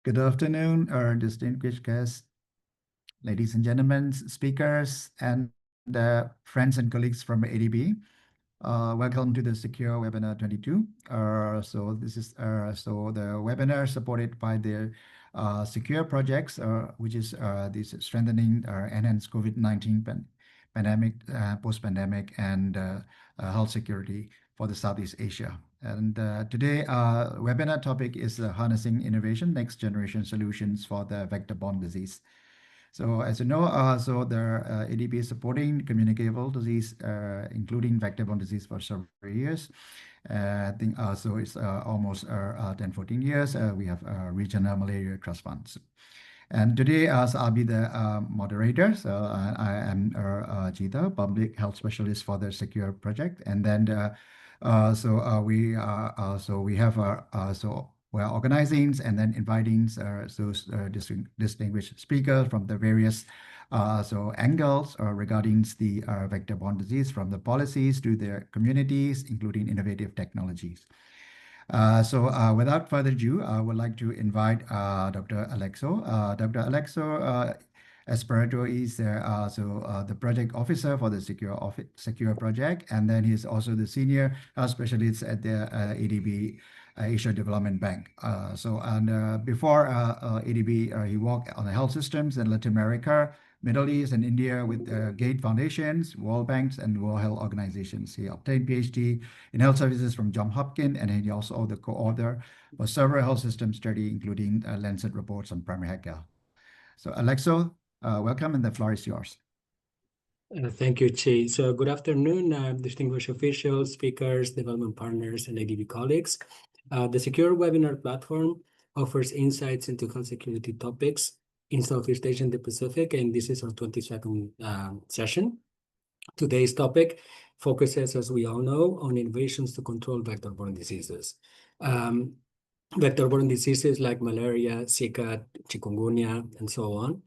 Good afternoon, our distinguished guests, ladies and gentlemen, speakers, and friends and colleagues from ADB. Welcome to the Secure Webinar 22. The webinar supported by the Secure projects, which is this strengthening enhanced COVID-19 pandemic, post-pandemic, and health security for the Southeast Asia. And today, our webinar topic is harnessing innovation, next generation solutions for the vector-borne disease. So as you know, the ADB is supporting communicable disease, including vector-borne disease for several years. I think so it's almost 10, 14 years. We have regional malaria trust funds. And today, I'll be the moderator. So I am Jita, public health specialist for the Secure project. And then we're organizing and then inviting distinguished speakers from the various angles regarding the vector-borne disease, from the policies to the communities, including innovative technologies. Without further ado, I would like to invite Dr. Alexo. Dr. Alexo Espirito is the project officer for the Secure project, and then he's also the senior health specialist at the ADB Asia Development Bank. Before ADB, he worked on the health systems in Latin America, Middle East, and India with Gate Foundations, World Banks, and World Health Organizations. He obtained PhD in health services from Johns Hopkins, and he also the co-author for several health system study, including Lancet reports on primary health care. So Alexo, welcome, and the floor is yours. Thank you, Chi. So good afternoon, distinguished officials, speakers, development partners, and ADB colleagues. The Secure webinar platform offers insights into health security topics in Southeast Asia and the Pacific, and this is our 22nd session. Today's topic focuses, as we all know, on innovations to control vector-borne diseases. Vector-borne diseases like malaria, Zika, chikungunya, and so on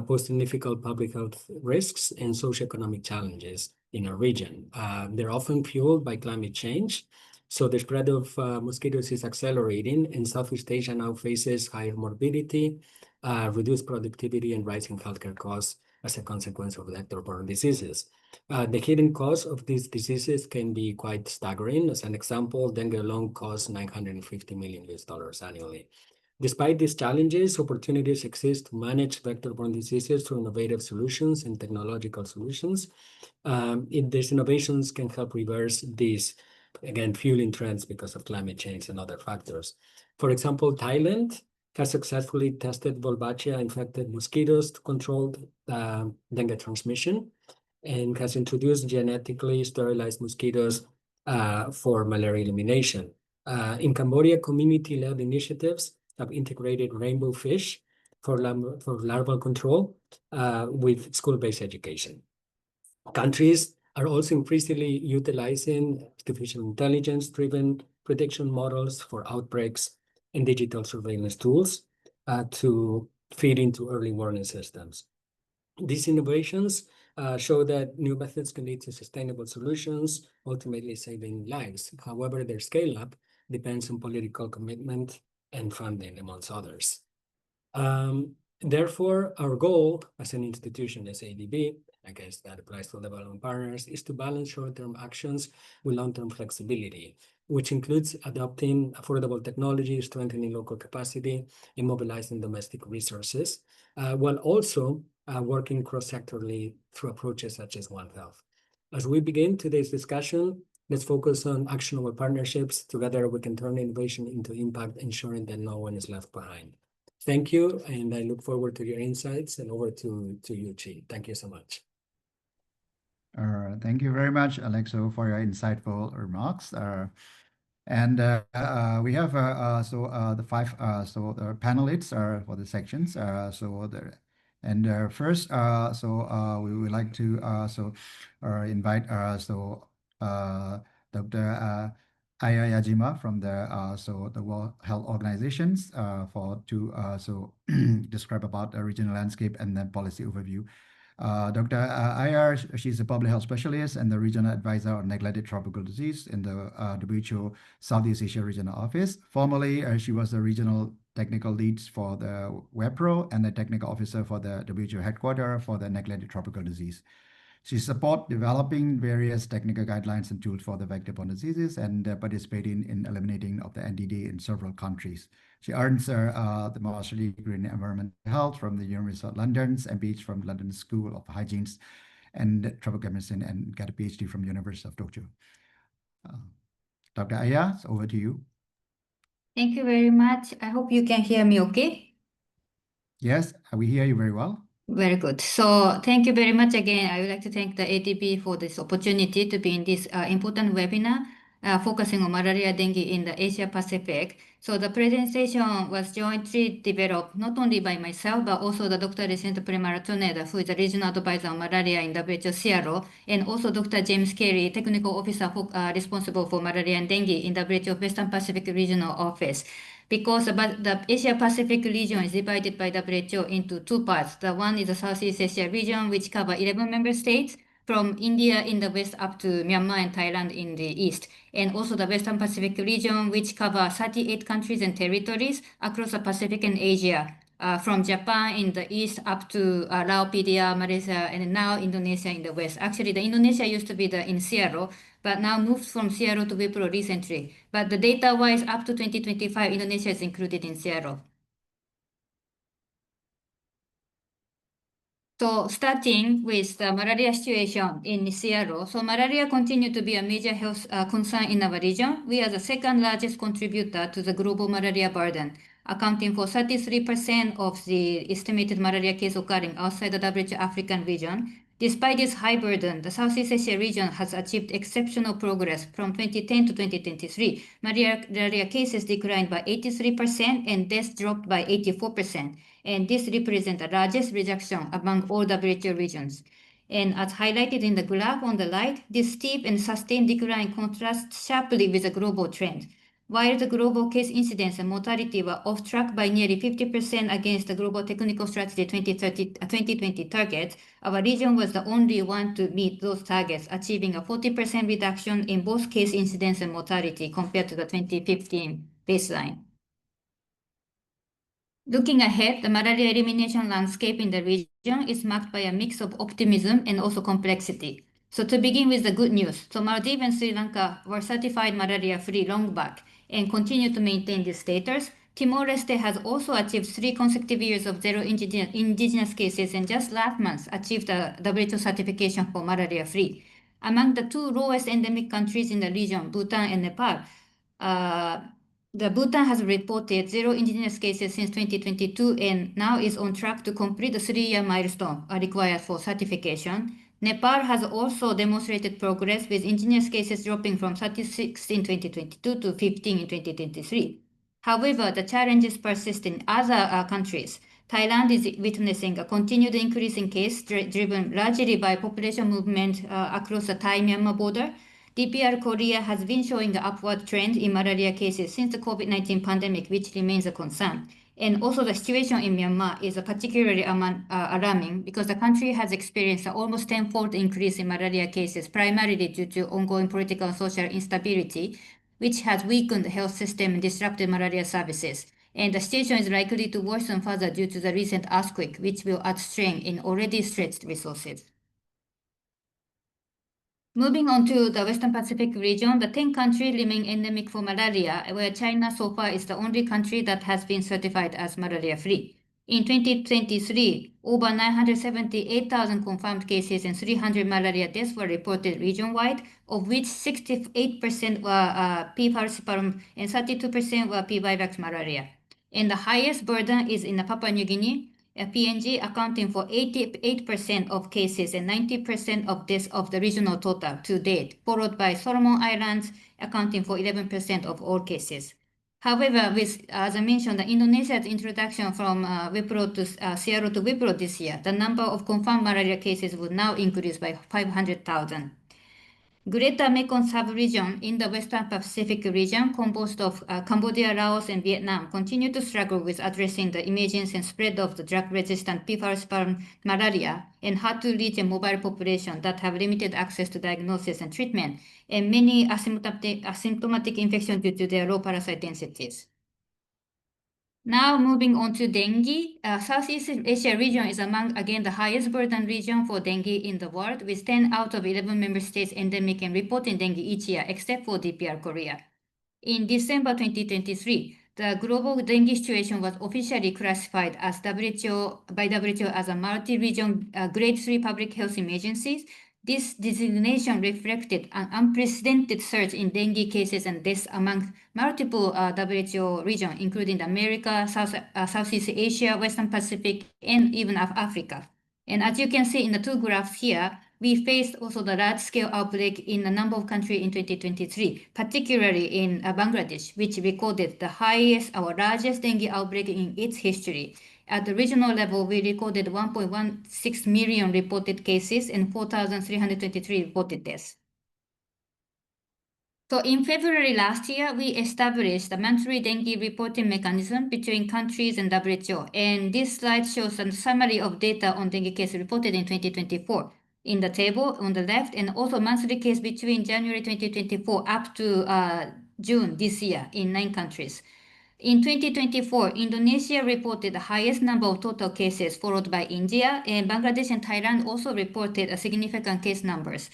pose significant public health risks and socioeconomic challenges in our region. They're often fueled by climate change. So the spread of mosquitoes is accelerating, and Southeast Asia now faces higher morbidity, reduced productivity, and rising healthcare costs as a consequence of vector-borne diseases. The hidden costs of these diseases can be quite staggering. As an example, dengue alone costs $950 million annually. Despite these challenges, opportunities exist to manage vector-borne diseases through innovative solutions and technological solutions. These innovations can help reverse these, again, fueling trends because of climate change and other factors. For example, Thailand has successfully tested Wolbachia-infected mosquitoes to control dengue transmission, and has introduced genetically sterilized mosquitoes for malaria elimination. In Cambodia, community-led initiatives have integrated rainbow fish for larval control with school-based education. Countries are also increasingly utilizing artificial intelligence-driven prediction models for outbreaks and digital surveillance tools to feed into early warning systems. These innovations show that new methods can lead to sustainable solutions, ultimately saving lives. However, their scale-up depends on political commitment and funding, amongst others. Therefore, our goal as an institution, as ADB, I guess that applies to development partners, is to balance short-term actions with long-term flexibility, which includes adopting affordable technology, strengthening local capacity, and mobilizing domestic resources, while also working cross-sectorally through approaches such as One Health. As we begin today's discussion, let's focus on actionable partnerships. Together, we can turn innovation into impact, ensuring that no one is left behind. Thank you, and I look forward to your insights, and over to you, Chi. Thank you so much. Thank you very much, Alexo, for your insightful remarks. We have the five the panelists for the sections. First, we would like to invite Dr. Aya Yajima from the World Health Organizations to describe about the regional landscape and then policy overview. Dr. Aya, she's a public health specialist and the regional advisor on neglected tropical disease in the WHO Southeast Asia Regional Office. Formerly, she was the regional technical leads for the WEPRO and the technical officer for the WHO headquarters for the neglected tropical disease. She supports developing various technical guidelines and tools for the vector-borne diseases and participating in eliminating of the NDD in several countries. She earns the master's degree in environmental health from the University of London and PhD from London School of Hygiene and Tropical Medicine, and got a PhD from University of Tokyo. Dr. Aya, over to you. Thank you very much. I hope you can hear me okay. Yes, we hear you very well. Very good. So thank you very much again. I would like to thank the ATP for this opportunity to be in this important webinar focusing on malaria dengue in the Asia Pacific. So the presentation was jointly developed not only by myself, but also the Dr. Jacinto Premaratoneda, who is the regional advisor on malaria in WHO CRO, and also Dr. James Carey, technical officer responsible for malaria and dengue in WHO Western Pacific Regional Office. Because the Asia Pacific region is divided by WHO into two parts. The one is the Southeast Asia region, which covers 11 member states, from India in the west up to Myanmar and Thailand in the east, and also the Western Pacific region, which covers 38 countries and territories across the Pacific and Asia, from Japan in the east up to Laos, PDR, Malaysia, and now Indonesia in the west. Actually, the Indonesia used to be in CRO, but now moved from CRO to WIPRO recently. But the data-wise, up to 2025, Indonesia is included in CRO. So starting with the malaria situation in CRO, so malaria continued to be a major health concern in our region. We are the second largest contributor to the global malaria burden, accounting for 33% of the estimated malaria cases occurring outside the WHO African region. Despite this high burden, the Southeast Asia region has achieved exceptional progress from 2010 to 2023. Malaria cases declined by 83% and deaths dropped by 84%. And this represents the largest reduction among all WHO regions. And as highlighted in the graph on the right, this steep and sustained decline contrasts sharply with the global trend. While the global case incidence and mortality were off track by nearly 50% against the Global Technical Strategy 2020 targets, our region was the only one to meet those targets, achieving a 40% reduction in both case incidence and mortality compared to the 2015 baseline. Looking ahead, the malaria elimination landscape in the region is marked by a mix of optimism and also complexity. So to begin with the good news, so Maldives and Sri Lanka were certified malaria-free long back and continue to maintain this status. Timor-Leste has also achieved 3 consecutive years of zero indigenous cases and just last month achieved a WHO certification for malaria-free. Among the 2 lowest endemic countries in the region, Bhutan and Nepal, the Bhutan has reported 0 indigenous cases since 2022 and now is on track to complete the 3-year milestone required for certification. Nepal has also demonstrated progress with indigenous cases dropping from 36 in 2022 to 15 in 2023. However, the challenges persist in other countries. Thailand is witnessing a continued increase in cases driven largely by population movement across the Thai-Myanmar border. DPR Korea has been showing an upward trend in malaria cases since the COVID-19 pandemic, which remains a concern. And also the situation in Myanmar is particularly alarming because the country has experienced an almost 10-fold increase in malaria cases, primarily due to ongoing political and social instability, which has weakened the health system and disrupted malaria services. And the situation is likely to worsen further due to the recent earthquake, which will add strain in already stretched resources. Moving on to the Western Pacific region, the 10 countries remain endemic for malaria, where China so far is the only country that has been certified as malaria-free. In 2023, over 978,000 confirmed cases and 300 malaria deaths were reported region-wide, of which 68% were P. falciparum and 32% were P. vivax malaria. And the highest burden is in Papua New Guinea, PNG accounting for 88% of cases and 90% of deaths of the regional total to date, followed by Solomon Islands accounting for 11% of all cases. However, with, as I mentioned, the Indonesia's introduction from WIPRO to CRO to WIPRO this year, the number of confirmed malaria cases will now increase by 500,000. Greater Mekong sub-region in the Western Pacific region, composed of Cambodia, Laos, and Vietnam, continue to struggle with addressing the emergence and spread of the drug-resistant P. falciparum malaria and hard-to-reach and mobile population that have limited access to diagnosis and treatment, and many asymptomatic infections due to their low parasite densities. Now moving on to dengue, Southeast Asia region is among, again, the highest burden region for dengue in the world, with 10 out of 11 member states endemic and reporting dengue each year, except for DPR Korea. In December 2023, the global dengue situation was officially classified as by WHO as a multi-region grade 3 public health emergency. This designation reflected an unprecedented surge in dengue cases and deaths among multiple WHO regions, including the America, Southeast Asia, Western Pacific, and even Africa. And as you can see in the two graphs here, we faced also the large-scale outbreak in a number of countries in 2023, particularly in Bangladesh, which recorded the highest or largest dengue outbreak in its history. At the regional level, we recorded 1.16 million reported cases and 4,323 reported deaths. So in February last year, we established a monthly dengue reporting mechanism between countries and WHO. And this slide shows a summary of data on dengue cases reported in 2024 in the table on the left, and also monthly case between January 2024 up to June this year in 9 countries. In 2024, Indonesia reported the highest number of total cases, followed by India, and Bangladesh and Thailand also reported a significant case numbers.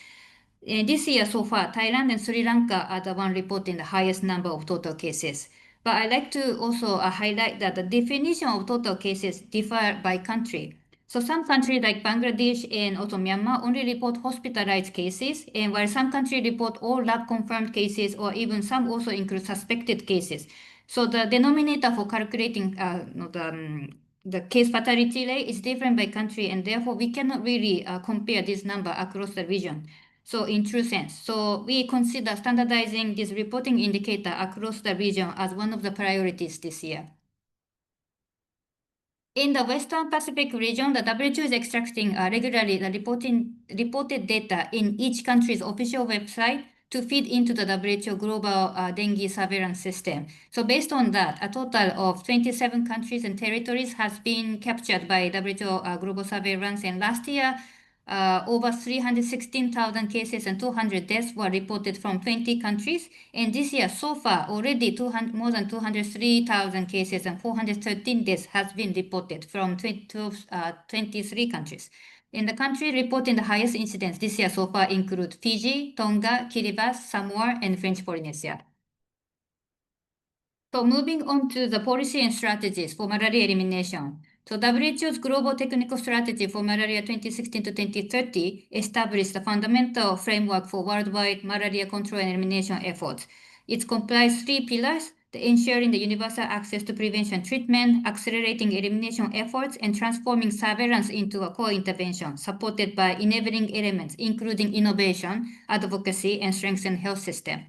This year so far, Thailand and Sri Lanka are the one reporting the highest number of total cases. But I'd like to also highlight that the definition of total cases differ by country. So some countries like Bangladesh and also Myanmar only report hospitalized cases, and while some countries report all lab-confirmed cases, or even some also include suspected cases. So the denominator for calculating the case fatality rate is different by country, and therefore we cannot really compare this number across the region. So in true sense, so we consider standardizing this reporting indicator across the region as one of the priorities this year. In the Western Pacific region, the WHO is extracting regularly the reported data in each country's official website to feed into the WHO global dengue surveillance system. So based on that, a total of 27 countries and territories has been captured by WHO global surveillance, and last year, over 316,000 cases and 200 deaths were reported from 20 countries. And this year, so far, already more than 203,000 cases and 413 deaths has been reported from 23 countries. And the country reporting the highest incidence this year so far include Fiji, Tonga, Kiribati, Samoa, and French Polynesia. So moving on to the policy and strategies for malaria elimination. So WHO's Global Technical Strategy for Malaria 2016 to 2030 established a fundamental framework for worldwide malaria control and elimination efforts. It comprises 3 pillars: ensuring the universal access to prevention treatment, accelerating elimination efforts, and transforming surveillance into a core intervention, supported by enabling elements, including innovation, advocacy, and strengthened health system.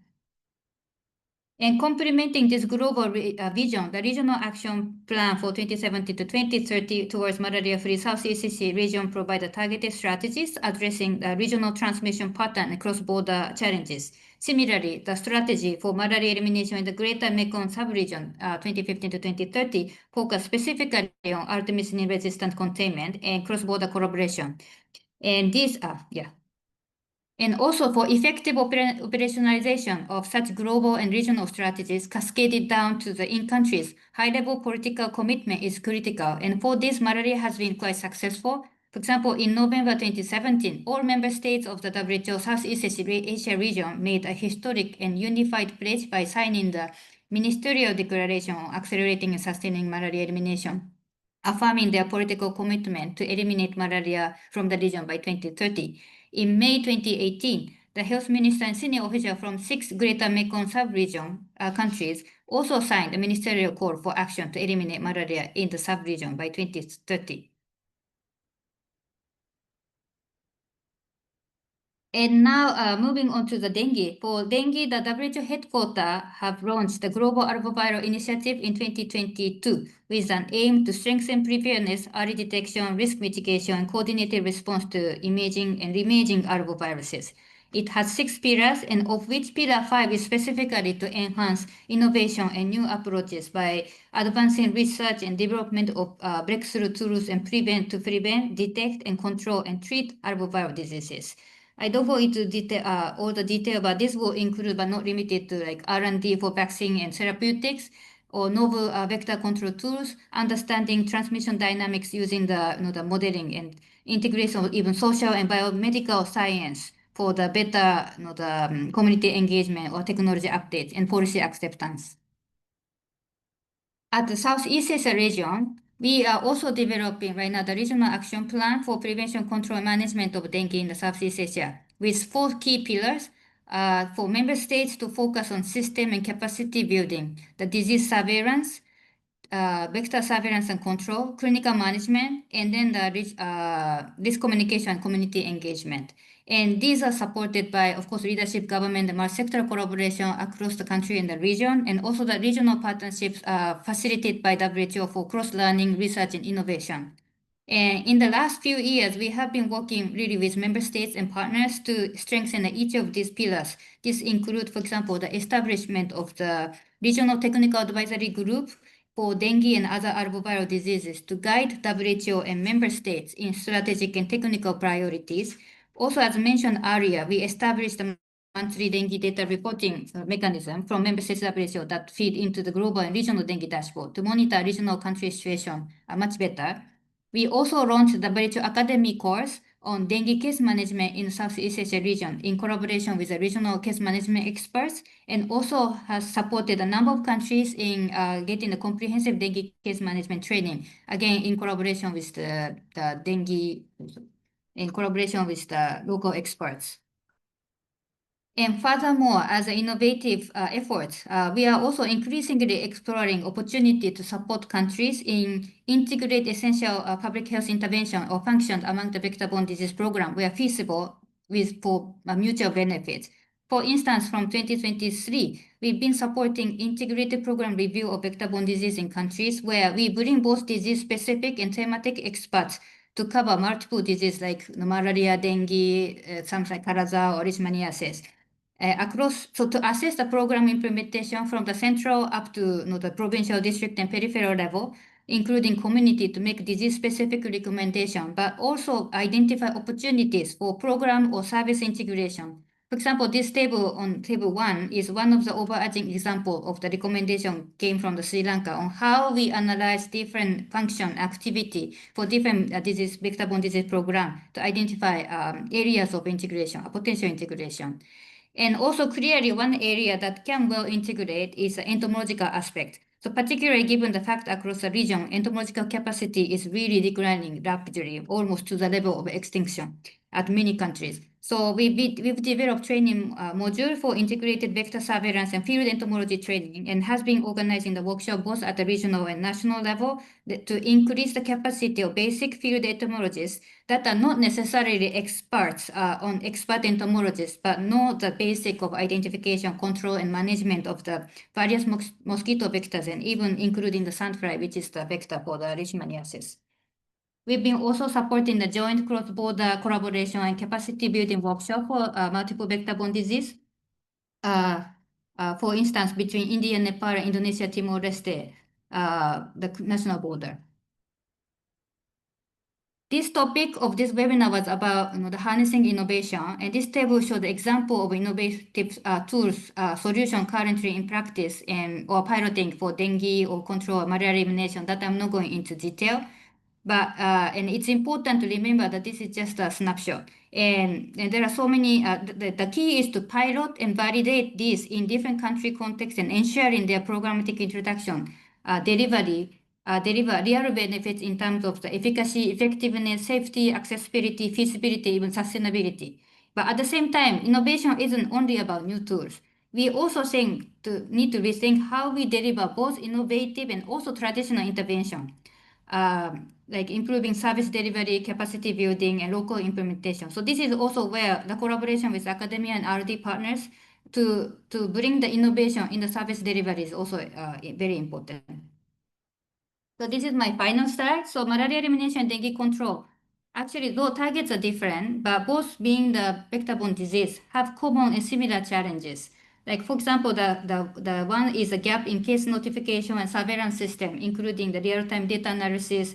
And complementing this global vision, the Regional Action Plan for 2017 to 2030 towards malaria-free Southeast Asia region provide targeted strategies addressing the regional transmission pattern and cross-border challenges. Similarly, the strategy for malaria elimination in the Greater Mekong sub-region 2015 to 2030 focus specifically on artemisinin-resistant containment and cross-border collaboration. And these are, And also for effective operationalization of such global and regional strategies cascaded down to the in-countries, high-level political commitment is critical. And for this, malaria has been quite successful. For example, in November 2017, all member states of the WHO Southeast Asia region made a historic and unified pledge by signing the Ministerial Declaration on Accelerating and Sustaining Malaria Elimination, affirming their political commitment to eliminate malaria from the region by 2030. In May 2018, the health minister and senior official from 6 Greater Mekong sub-region countries also signed a ministerial call for action to eliminate malaria in the sub-region by 2030. And now moving on to the dengue. For dengue, the WHO headquarters have launched the Global Arboviral Initiative in 2022 with an aim to strengthen preparedness, early detection, risk mitigation, and coordinated response to emerging and re-emerging arboviruses. It has 6 pillars, and of which pillar 5 is specifically to enhance innovation and new approaches by advancing research and development of breakthrough tools and prevent, detect, and control and treat arboviral diseases. I don't go into detail, all the detail, but this will include but not limited to like R&D for vaccine and therapeutics, or novel vector control tools, understanding transmission dynamics using the modeling and integration of even social and biomedical science for the better community engagement or technology updates and policy acceptance. At the Southeast Asia region, we are also developing right now the regional action plan for prevention, control, and management of dengue in the Southeast Asia with 4 key pillars for member states to focus on system and capacity building, the disease surveillance, vector surveillance and control, clinical management, and then the risk communication and community engagement. And these are supported by, of course, leadership, government, and multi-sector collaboration across the country and the region, and also the regional partnerships facilitated by WHO for cross-learning, research, and innovation. And in the last few years, we have been working really with member states and partners to strengthen each of these pillars. This includes, for example, the establishment of the Regional Technical Advisory Group for dengue and other arboviral diseases to guide WHO and member states in strategic and technical priorities. Also, as mentioned earlier, we established a monthly dengue data reporting mechanism from member states WHO that feed into the global and regional dengue dashboard to monitor regional country situation much better. We also launched the WHO Academy course on dengue case management in the Southeast Asia region in collaboration with the regional case management experts, and also has supported a number of countries in getting the comprehensive dengue case management training, again in collaboration with the local experts. And furthermore, as an innovative effort, we are also increasingly exploring opportunity to support countries in integrate essential public health intervention or functions among the vector-borne disease program where feasible for mutual benefits. For instance, from 2023, we've been supporting integrated program review of vector-borne disease in countries where we bring both disease-specific and thematic experts to cover multiple diseases like malaria, dengue, something like Karaza or leishmaniasis. So to assess the program implementation from the central up to the provincial, district, and peripheral level, including community to make disease-specific recommendation, but also identify opportunities for program or service integration. For example, this table on table 1 is one of the overarching example of the recommendation came from the Sri Lanka on how we analyze different function activity for different disease, vector-borne disease program to identify areas of integration, potential integration. And also clearly one area that can well integrate is the entomological aspect. So particularly given the fact across the region, entomological capacity is really declining rapidly, almost to the level of extinction at many countries. So we've developed training module for integrated vector surveillance and field entomology training, and has been organizing the workshop both at the regional and national level to increase the capacity of basic field entomologists that are not necessarily experts on expert entomologists, but know the basic of identification, control, and management of the various mosquito vectors, and even including the sandfly, which is the vector for the leishmaniasis. We've been also supporting the joint cross-border collaboration and capacity building workshop for multiple vector-borne disease. For instance, between India, Nepal, and Indonesia, Timor-Leste, the national border. This topic of this webinar was about the harnessing innovation, and this table showed the example of innovative tools, solution currently in practice or piloting for dengue or control malaria elimination that I'm not going into detail. But and it's important to remember that this is just a snapshot, and there are so many. The key is to pilot and validate these in different country contexts and ensuring their programmatic introduction deliver real benefits in terms of the efficacy, effectiveness, safety, accessibility, feasibility, even sustainability. But at the same time, innovation isn't only about new tools. We also need to rethink how we deliver both innovative and also traditional intervention. Like improving service delivery, capacity building, and local implementation. So this is also where the collaboration with academia and R&D partners to bring the innovation in the service delivery is also very important. So this is my final slide. So malaria elimination and dengue control. Actually, though targets are different, but both being the vector-borne disease have common and similar challenges. Like for example, the one is a gap in case notification and surveillance system, including the real-time data analysis,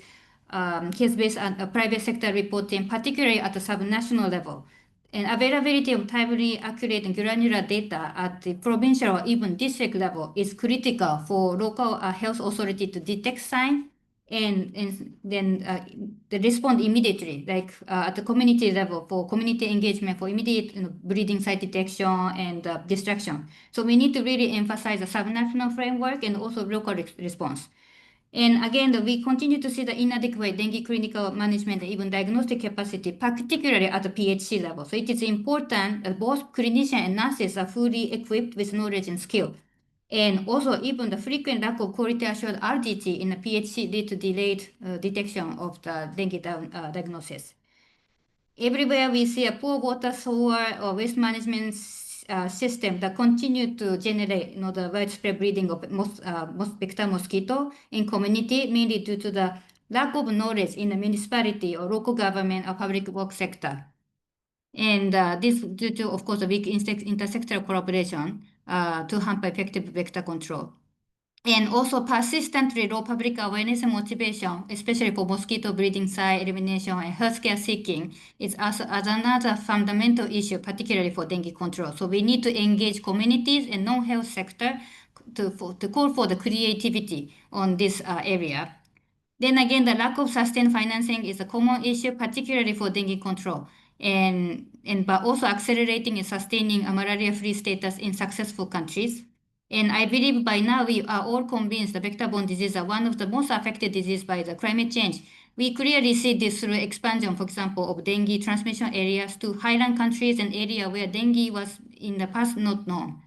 case-based and private sector reporting, particularly at the subnational level. And availability of timely, accurate, and granular data at the provincial or even district level is critical for local health authority to detect signs and then they respond immediately, like at the community level for community engagement, for immediate breeding site detection and destruction. So we need to really emphasize the subnational framework and also local response. And again, we continue to see the inadequate dengue clinical management and even diagnostic capacity, particularly at the PHC level. So it is important that both clinicians and nurses are fully equipped with knowledge and skill. And also, even the frequent lack of quality assured RDT in the PHC lead to delayed detection of the dengue diagnosis. Everywhere we see a poor water, sewer, or waste management system that continue to generate the widespread breeding of most vector mosquito in community, mainly due to the lack of knowledge in the municipality or local government or public work sector. And this due to, of course, a weak intersectoral collaboration to hamper effective vector control. And also persistently low public awareness and motivation, especially for mosquito breeding site elimination and healthcare seeking, is also as another fundamental issue, particularly for dengue control. So we need to engage communities and non-health sector to call for the creativity on this area. Then again, the lack of sustained financing is a common issue, particularly for dengue control, but also accelerating and sustaining a malaria-free status in successful countries. And I believe by now we are all convinced that vector-borne diseases are one of the most affected diseases by the climate change. We clearly see this through expansion, for example, of dengue transmission areas to highland countries and areas where dengue was in the past not known.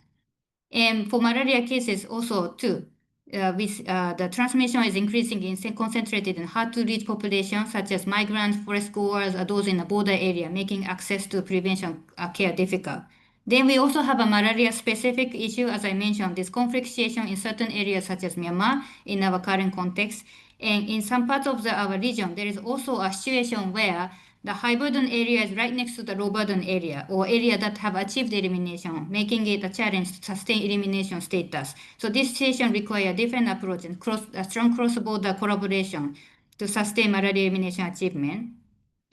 And for malaria cases also too, the transmission is increasing in concentrated in hard-to-reach populations such as migrants, forest goers, or those in the border area, making access to prevention care difficult. Then we also have a malaria-specific issue, as I mentioned, this conflict situation in certain areas such as Myanmar in our current context. And in some parts of our region, there is also a situation where the high burden area is right next to the low burden area or area that have achieved elimination, making it a challenge to sustain elimination status. So this situation requires different approach and strong cross-border collaboration to sustain malaria elimination achievement.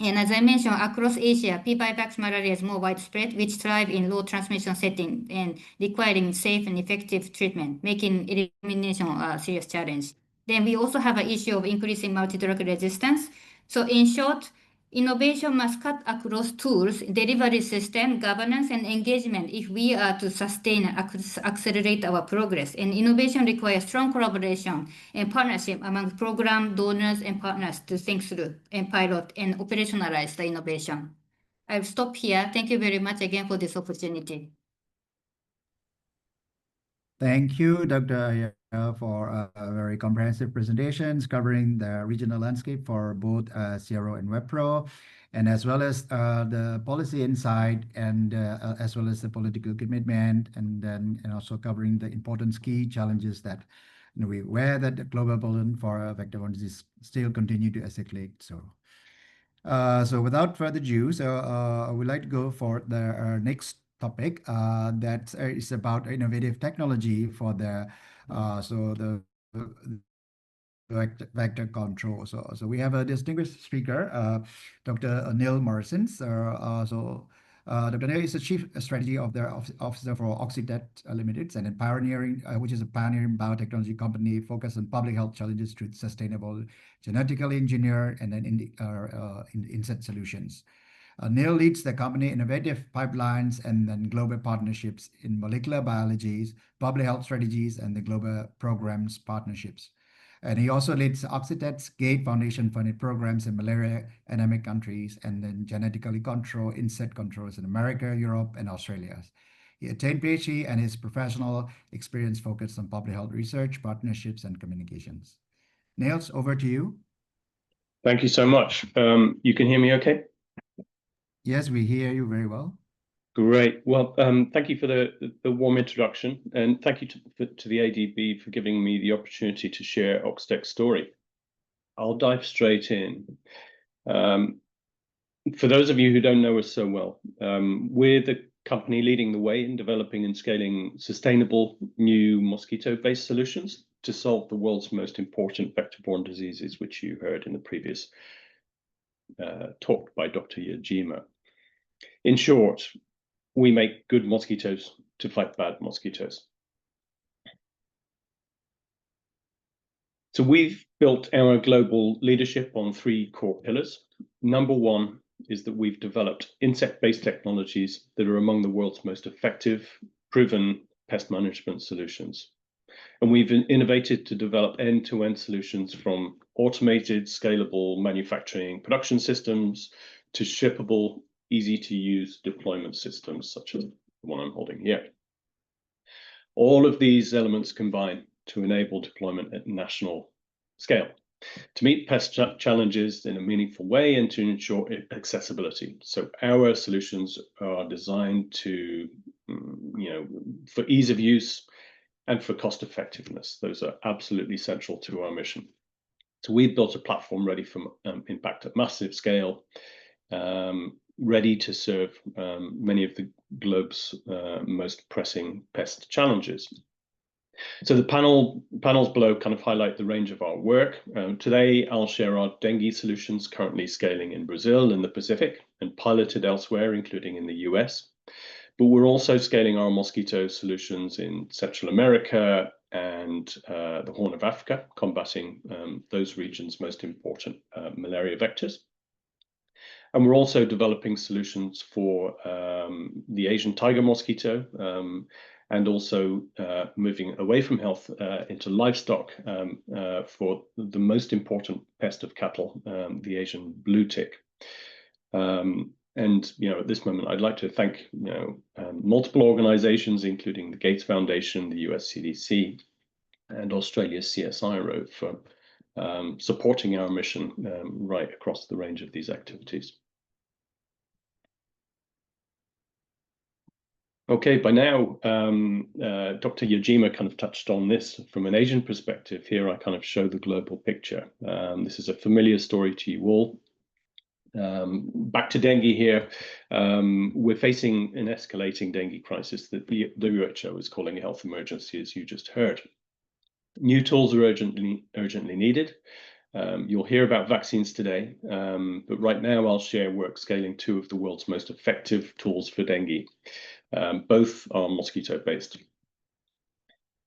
And as I mentioned, across Asia, P. vivax malaria is more widespread, which thrive in low transmission setting and requiring safe and effective treatment, making elimination a serious challenge. Then we also have an issue of increasing multi-drug resistance. So in short, innovation must cut across tools, delivery system, governance, and engagement if we are to sustain and accelerate our progress. And innovation requires strong collaboration and partnership among program donors and partners to think through and pilot and operationalize the innovation. I'll stop here. Thank you very much again for this opportunity. Thank you, Dr. Aya, for very comprehensive presentations covering the regional landscape for both CRO and WebPro, and as well as the policy insight and as well as the political commitment, and also covering the important key challenges that we're aware that the global burden for vector-borne disease still continue to escalate. So without further ado, I would like to go for the next topic that is about innovative technology for the vector control. So we have a distinguished speaker, Dr. Neil Morrison. Dr. Neil is the Chief Strategy Officer for Oxytet Limited, and which is a pioneering biotechnology company focused on public health challenges through sustainable, genetically engineered, and then insect solutions. Neil leads the company innovative pipelines and then global partnerships in molecular biologies, public health strategies, and the global programs partnerships. And he also leads Oxytet's Gate Foundation funded programs in malaria endemic countries and then genetically controlled insect controls in America, Europe, and Australia. He attained PhD and his professional experience focused on public health research, partnerships, and communications. Niels, over to you. Thank you so much. You can hear me okay? Yes, we hear you very well. Great. Well, thank you for the warm introduction, and thank you to the ADB for giving me the opportunity to share Oxytet's story. I'll dive straight in. For those of you who don't know us so well, we're the company leading the way in developing and scaling sustainable new mosquito-based solutions to solve the world's most important vector-borne diseases, which you heard in the previous talk by Dr. Yajima. In short, we make good mosquitoes to fight bad mosquitoes. So we've built our global leadership on 3 core pillars. Number 1 is that we've developed insect-based technologies that are among the world's most effective, proven pest management solutions. And we've innovated to develop end-to-end solutions from automated, scalable manufacturing production systems to shippable, easy-to-use deployment systems, such as the one I'm holding here. All of these elements combine to enable deployment at national scale, to meet pest challenges in a meaningful way and to ensure accessibility. So our solutions are designed to, for ease of use and for cost effectiveness. Those are absolutely central to our mission. So we've built a platform ready for impact at massive scale, ready to serve many of the globe's most pressing pest challenges. So the panels below kind of highlight the range of our work. Today, I'll share our dengue solutions currently scaling in Brazil and the Pacific and piloted elsewhere, including in the US. But we're also scaling our mosquito solutions in Central America and the Horn of Africa, combating those regions' most important malaria vectors. And we're also developing solutions for the Asian tiger mosquito, and also moving away from health into livestock for the most important pest of cattle, the Asian blue tick. And at this moment, I'd like to thank multiple organizations, including the Gates Foundation, the US CDC, and Australia's CSIRO for supporting our mission right across the range of these activities. Okay, by now, Dr. Yajima kind of touched on this from an Asian perspective. Here, I kind of show the global picture. This is a familiar story to you all. Back to dengue here. We're facing an escalating dengue crisis that the WHO is calling a health emergency, as you just heard. New tools are urgently needed. You'll hear about vaccines today, but right now I'll share work scaling 2 of the world's most effective tools for dengue. Both are mosquito-based.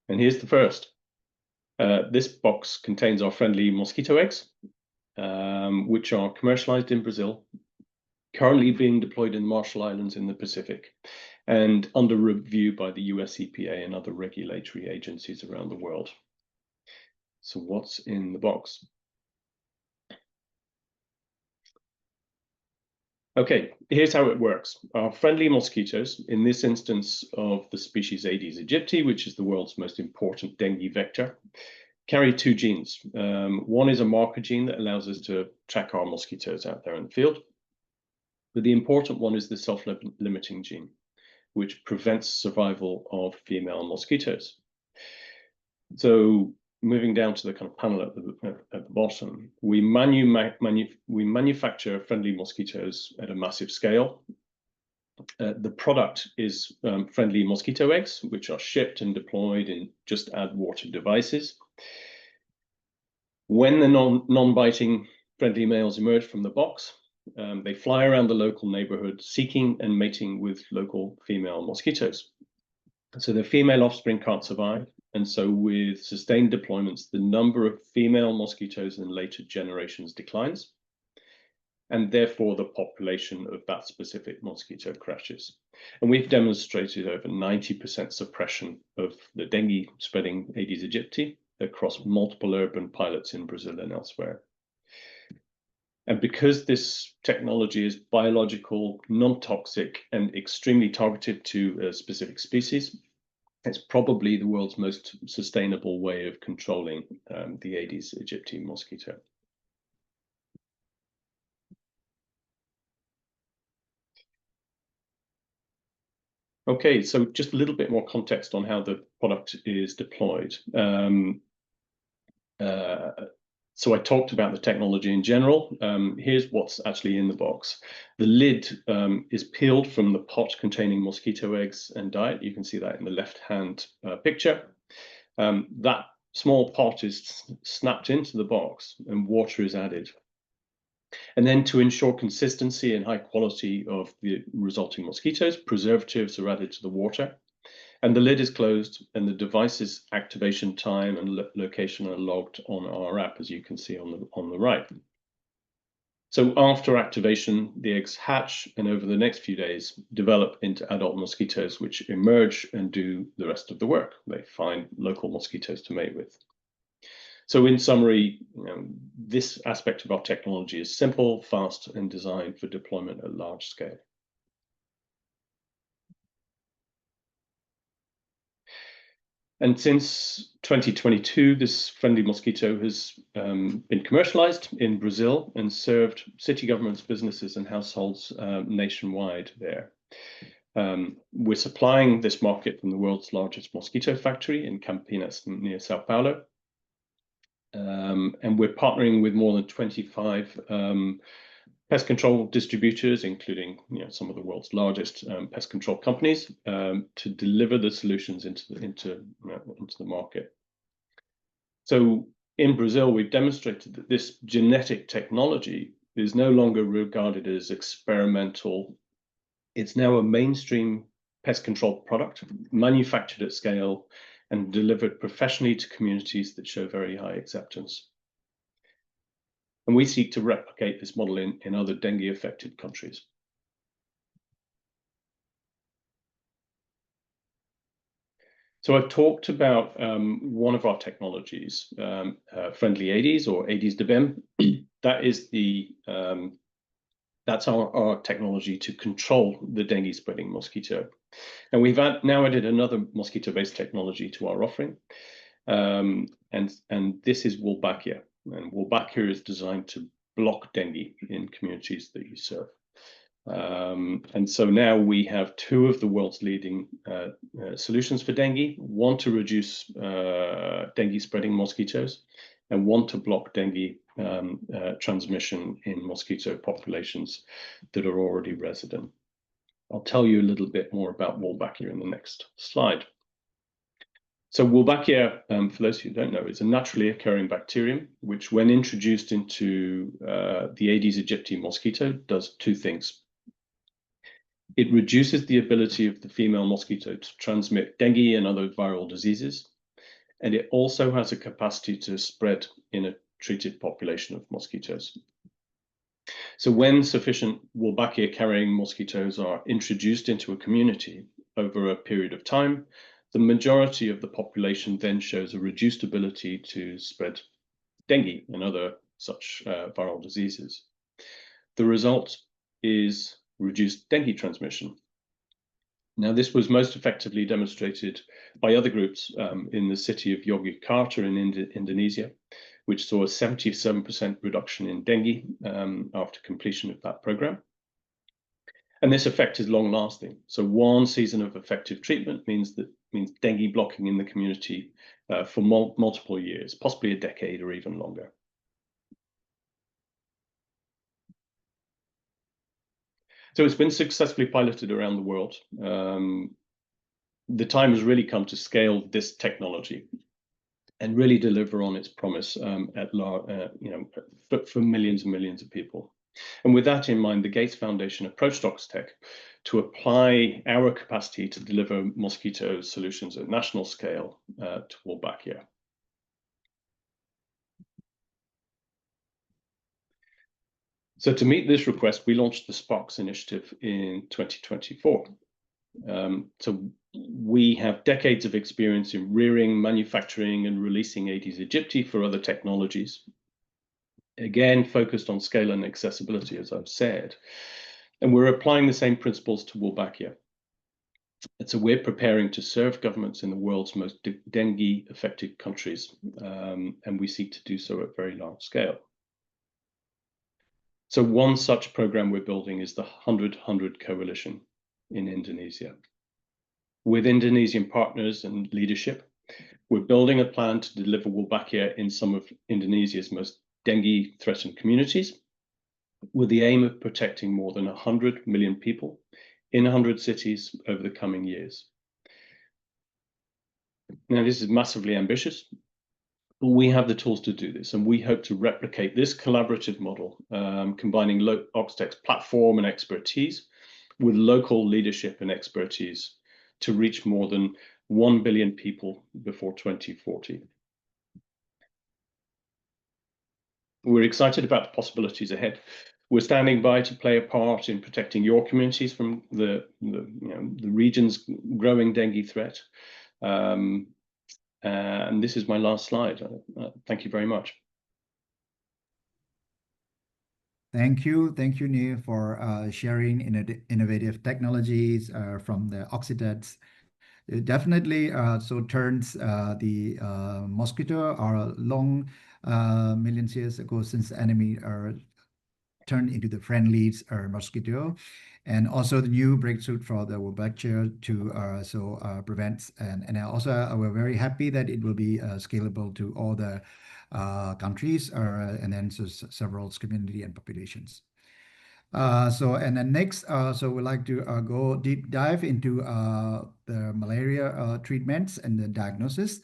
And here's the first. This box contains our friendly mosquito eggs, which are commercialized in Brazil, currently being deployed in the Marshall Islands in the Pacific, and under review by the US EPA and other regulatory agencies around the world. So what's in the box? Okay, here's how it works. Our friendly mosquitoes, in this instance of the species Aedes aegypti, which is the world's most important dengue vector, carry 2 genes. One is a marker gene that allows us to track our mosquitoes out there in the field. But the important one is the self-limiting gene, which prevents survival of female mosquitoes. So moving down to the kind of panel at the bottom, we manufacture friendly mosquitoes at a massive scale. The product is friendly mosquito eggs, which are shipped and deployed in just add water devices. When the non-biting friendly males emerge from the box, they fly around the local neighborhood seeking and mating with local female mosquitoes. So the female offspring can't survive. And so with sustained deployments, the number of female mosquitoes in later generations declines. And therefore, the population of that specific mosquito crashes. And we've demonstrated over 90% suppression of the dengue spreading Aedes aegypti across multiple urban pilots in Brazil and elsewhere. And because this technology is biological, non-toxic, and extremely targeted to a specific species, it's probably the world's most sustainable way of controlling the Aedes aegypti mosquito. Okay, so just a little bit more context on how the product is deployed. So I talked about the technology in general. Here's what's actually in the box. The lid is peeled from the pot containing mosquito eggs and diet. You can see that in the left-hand picture. That small pot is snapped into the box and water is added. And then to ensure consistency and high quality of the resulting mosquitoes, preservatives are added to the water, and the lid is closed, and the device's activation time and location are logged on our app, as you can see on the right. So after activation, the eggs hatch, and over the next few days, develop into adult mosquitoes, which emerge and do the rest of the work. They find local mosquitoes to mate with. So in summary, this aspect of our technology is simple, fast, and designed for deployment at large scale. And since 2022, this friendly mosquito has been commercialized in Brazil and served city governments, businesses, and households nationwide there. We're supplying this market from the world's largest mosquito factory in Campinas near Sao Paulo. And we're partnering with more than 25 pest control distributors, including some of the world's largest pest control companies, to deliver the solutions into the market. So in Brazil, we've demonstrated that this genetic technology is no longer regarded as experimental. It's now a mainstream pest control product, manufactured at scale and delivered professionally to communities that show very high acceptance. And we seek to replicate this model in other dengue-affected countries. So I've talked about one of our technologies, friendly Aedes or Aedes debim. That is that's our technology to control the dengue spreading mosquito. And we've now added another mosquito-based technology to our offering, and this is Wolbachia. And Wolbachia is designed to block dengue in communities that you serve. And so now we have two of the world's leading solutions for dengue, one to reduce dengue spreading mosquitoes, and one to block dengue transmission in mosquito populations that are already resident. I'll tell you a little bit more about Wolbachia in the next slide. So Wolbachia, for those who don't know, is a naturally occurring bacterium, which when introduced into the Aedes aegypti mosquito, does two things. It reduces the ability of the female mosquito to transmit dengue and other viral diseases, and it also has a capacity to spread in a treated population of mosquitoes. So when sufficient Wolbachia carrying mosquitoes are introduced into a community over a period of time, the majority of the population then shows a reduced ability to spread dengue and other such viral diseases. The result is reduced dengue transmission. Now, this was most effectively demonstrated by other groups in the city of Yogyakarta in Indonesia, which saw a 77% reduction in dengue after completion of that program. And this effect is long-lasting. So one season of effective treatment means dengue blocking in the community for multiple years, possibly a decade or even longer. So it's been successfully piloted around the world. The time has really come to scale this technology and really deliver on its promise for millions and millions of people. And with that in mind, the Gates Foundation approached Oxtec to apply our capacity to deliver mosquito solutions at national scale to Wolbachia. So to meet this request, we launched the Sparks initiative in 2024. So we have decades of experience in rearing, manufacturing, and releasing Aedes aegypti for other technologies. Again, focused on scale and accessibility, as I've said. And we're applying the same principles to Wolbachia. And so we're preparing to serve governments in the world's most dengue-affected countries, and we seek to do so at very large scale. So one such program we're building is the 100-100 Coalition in Indonesia. With Indonesian partners and leadership, we're building a plan to deliver Wolbachia in some of Indonesia's most dengue-threatened communities, with the aim of protecting more than 100 million people in 100 cities over the coming years. Now, this is massively ambitious, But we have the tools to do this, and we hope to replicate this collaborative model, combining Oxitec's platform and expertise with local leadership and expertise to reach more than 1 billion people before 2040. We're excited about the possibilities ahead. We're standing by to play a part in protecting your communities from the region's growing dengue threat. And this is my last slide. Thank you very much. Thank you, Neil, for sharing innovative technologies from the Oxitec. It definitely turns the mosquito, our long millions years ago since enemy turned into the friendly mosquito, and also the new breakthrough for the vector to prevent, and also we're very happy that it will be scalable to all the countries and then several community and populations. And then next, we'd like to go deep dive into the malaria treatments and the diagnosis.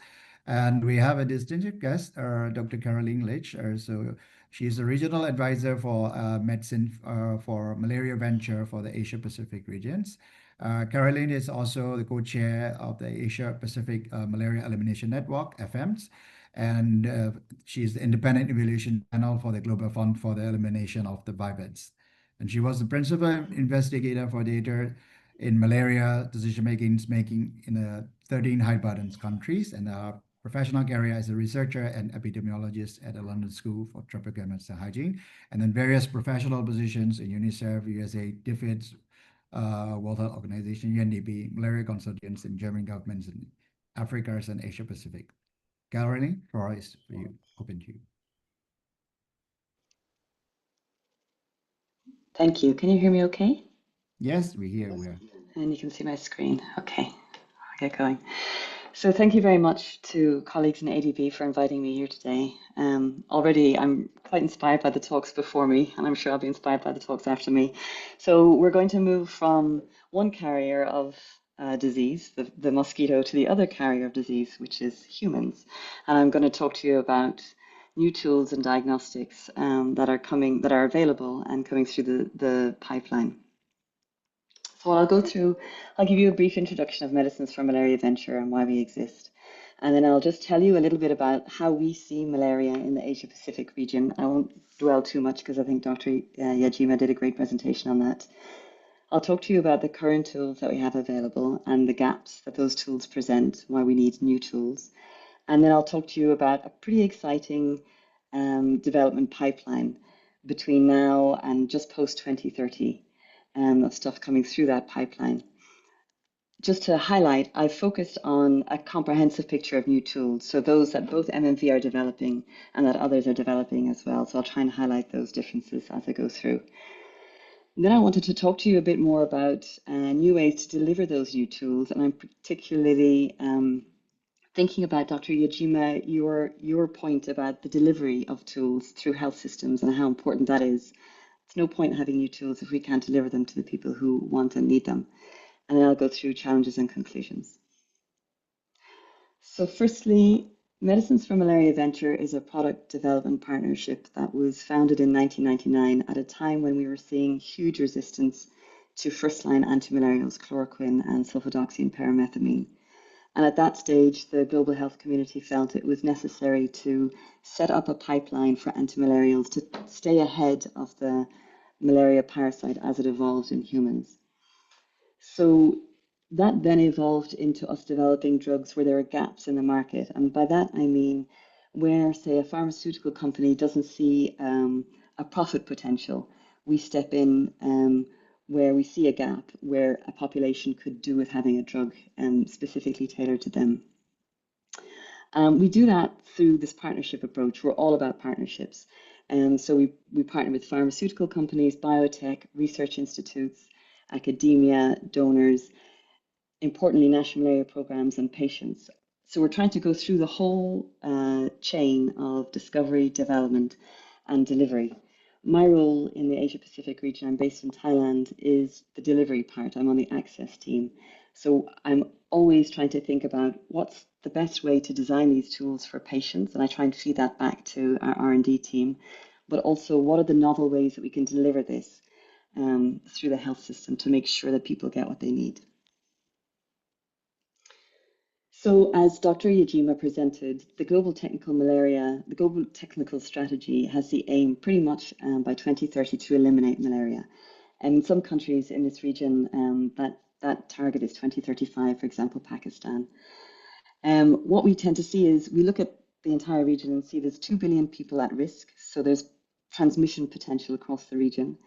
And we have a distinguished guest, Dr. Caroline Leach. So she's a regional advisor for medicine for malaria venture for the Asia Pacific regions. Caroline is also the co-chair of the Asia Pacific Malaria Elimination Network, FMS. And she's the independent evaluation panel for the Global Fund for the Elimination of the Vivads. And she was the principal investigator for data in malaria decision-making in 13 high-burden countries. And our professional career as a researcher and epidemiologist at the London School for Tropical Medicine Hygiene, and then various professional positions in UNICEF, USA, DFID, World Health Organization, UNDP, malaria consultants in German governments in Africa and Asia Pacific. Caroline, floor is for you, open to you. Thank you. Can you hear me okay? Yes, we hear. And you can see my screen. Okay, I'll get going. So thank you very much to colleagues in ADB for inviting me here today. Already I'm quite inspired by the talks before me, and I'm sure I'll be inspired by the talks after me. So we're going to move from one carrier of disease, the mosquito, to the other carrier of disease, which is humans. And I'm going to talk to you about new tools and diagnostics that are available and coming through the pipeline. So I'll give you a brief introduction of Medicines for Malaria Venture and why we exist. And then I'll just tell you a little bit about how we see malaria in the Asia Pacific region. I won't dwell too much because I think Dr. Yajima did a great presentation on that. I'll talk to you about the current tools that we have available and the gaps that those tools present, why we need new tools. And then I'll talk to you about a pretty exciting development pipeline between now and just post 2030 of stuff coming through that pipeline. Just to highlight, I've focused on a comprehensive picture of new tools, so those that both MMV are developing and that others are developing as well. So I'll try and highlight those differences as I go through. And then I wanted to talk to you a bit more about new ways to deliver those new tools, and I'm particularly thinking about, Dr. Yajima, your point about the delivery of tools through health systems and how important that is. It's no point having new tools if we can't deliver them to the people who want and need them. And then I'll go through challenges and conclusions. So firstly, Medicines for Malaria Venture is a product development partnership that was founded in 1999 at a time when we were seeing huge resistance to first-line antimalarials, chloroquine and sulfadoxine pyrimethamine. And at that stage, the global health community felt it was necessary to set up a pipeline for antimalarials to stay ahead of the malaria parasite as it evolved in humans. So that then evolved into us developing drugs where there are gaps in the market. And by that, I mean where, say, a pharmaceutical company doesn't see a profit potential, we step in where we see a gap where a population could do with having a drug specifically tailored to them. We do that through this partnership approach. We're all about partnerships. So we partner with pharmaceutical companies, biotech, research institutes, academia, donors, importantly, national malaria programs and patients. So we're trying to go through the whole chain of discovery, development, and delivery. My role in the Asia Pacific region, I'm based in Thailand, is the delivery part. I'm on the access team. So I'm always trying to think about what's the best way to design these tools for patients, and I try and feed that back to our R&D team, but also what are the novel ways that we can deliver this through the health system to make sure that people get what they need. So as Dr. Yajima presented, the global technical strategy has the aim pretty much by 2030 to eliminate malaria. And in some countries in this region, that target is 2035, for example, Pakistan. What we tend to see is we look at the entire region and see there's 2 billion people at risk. So there's transmission potential across the region.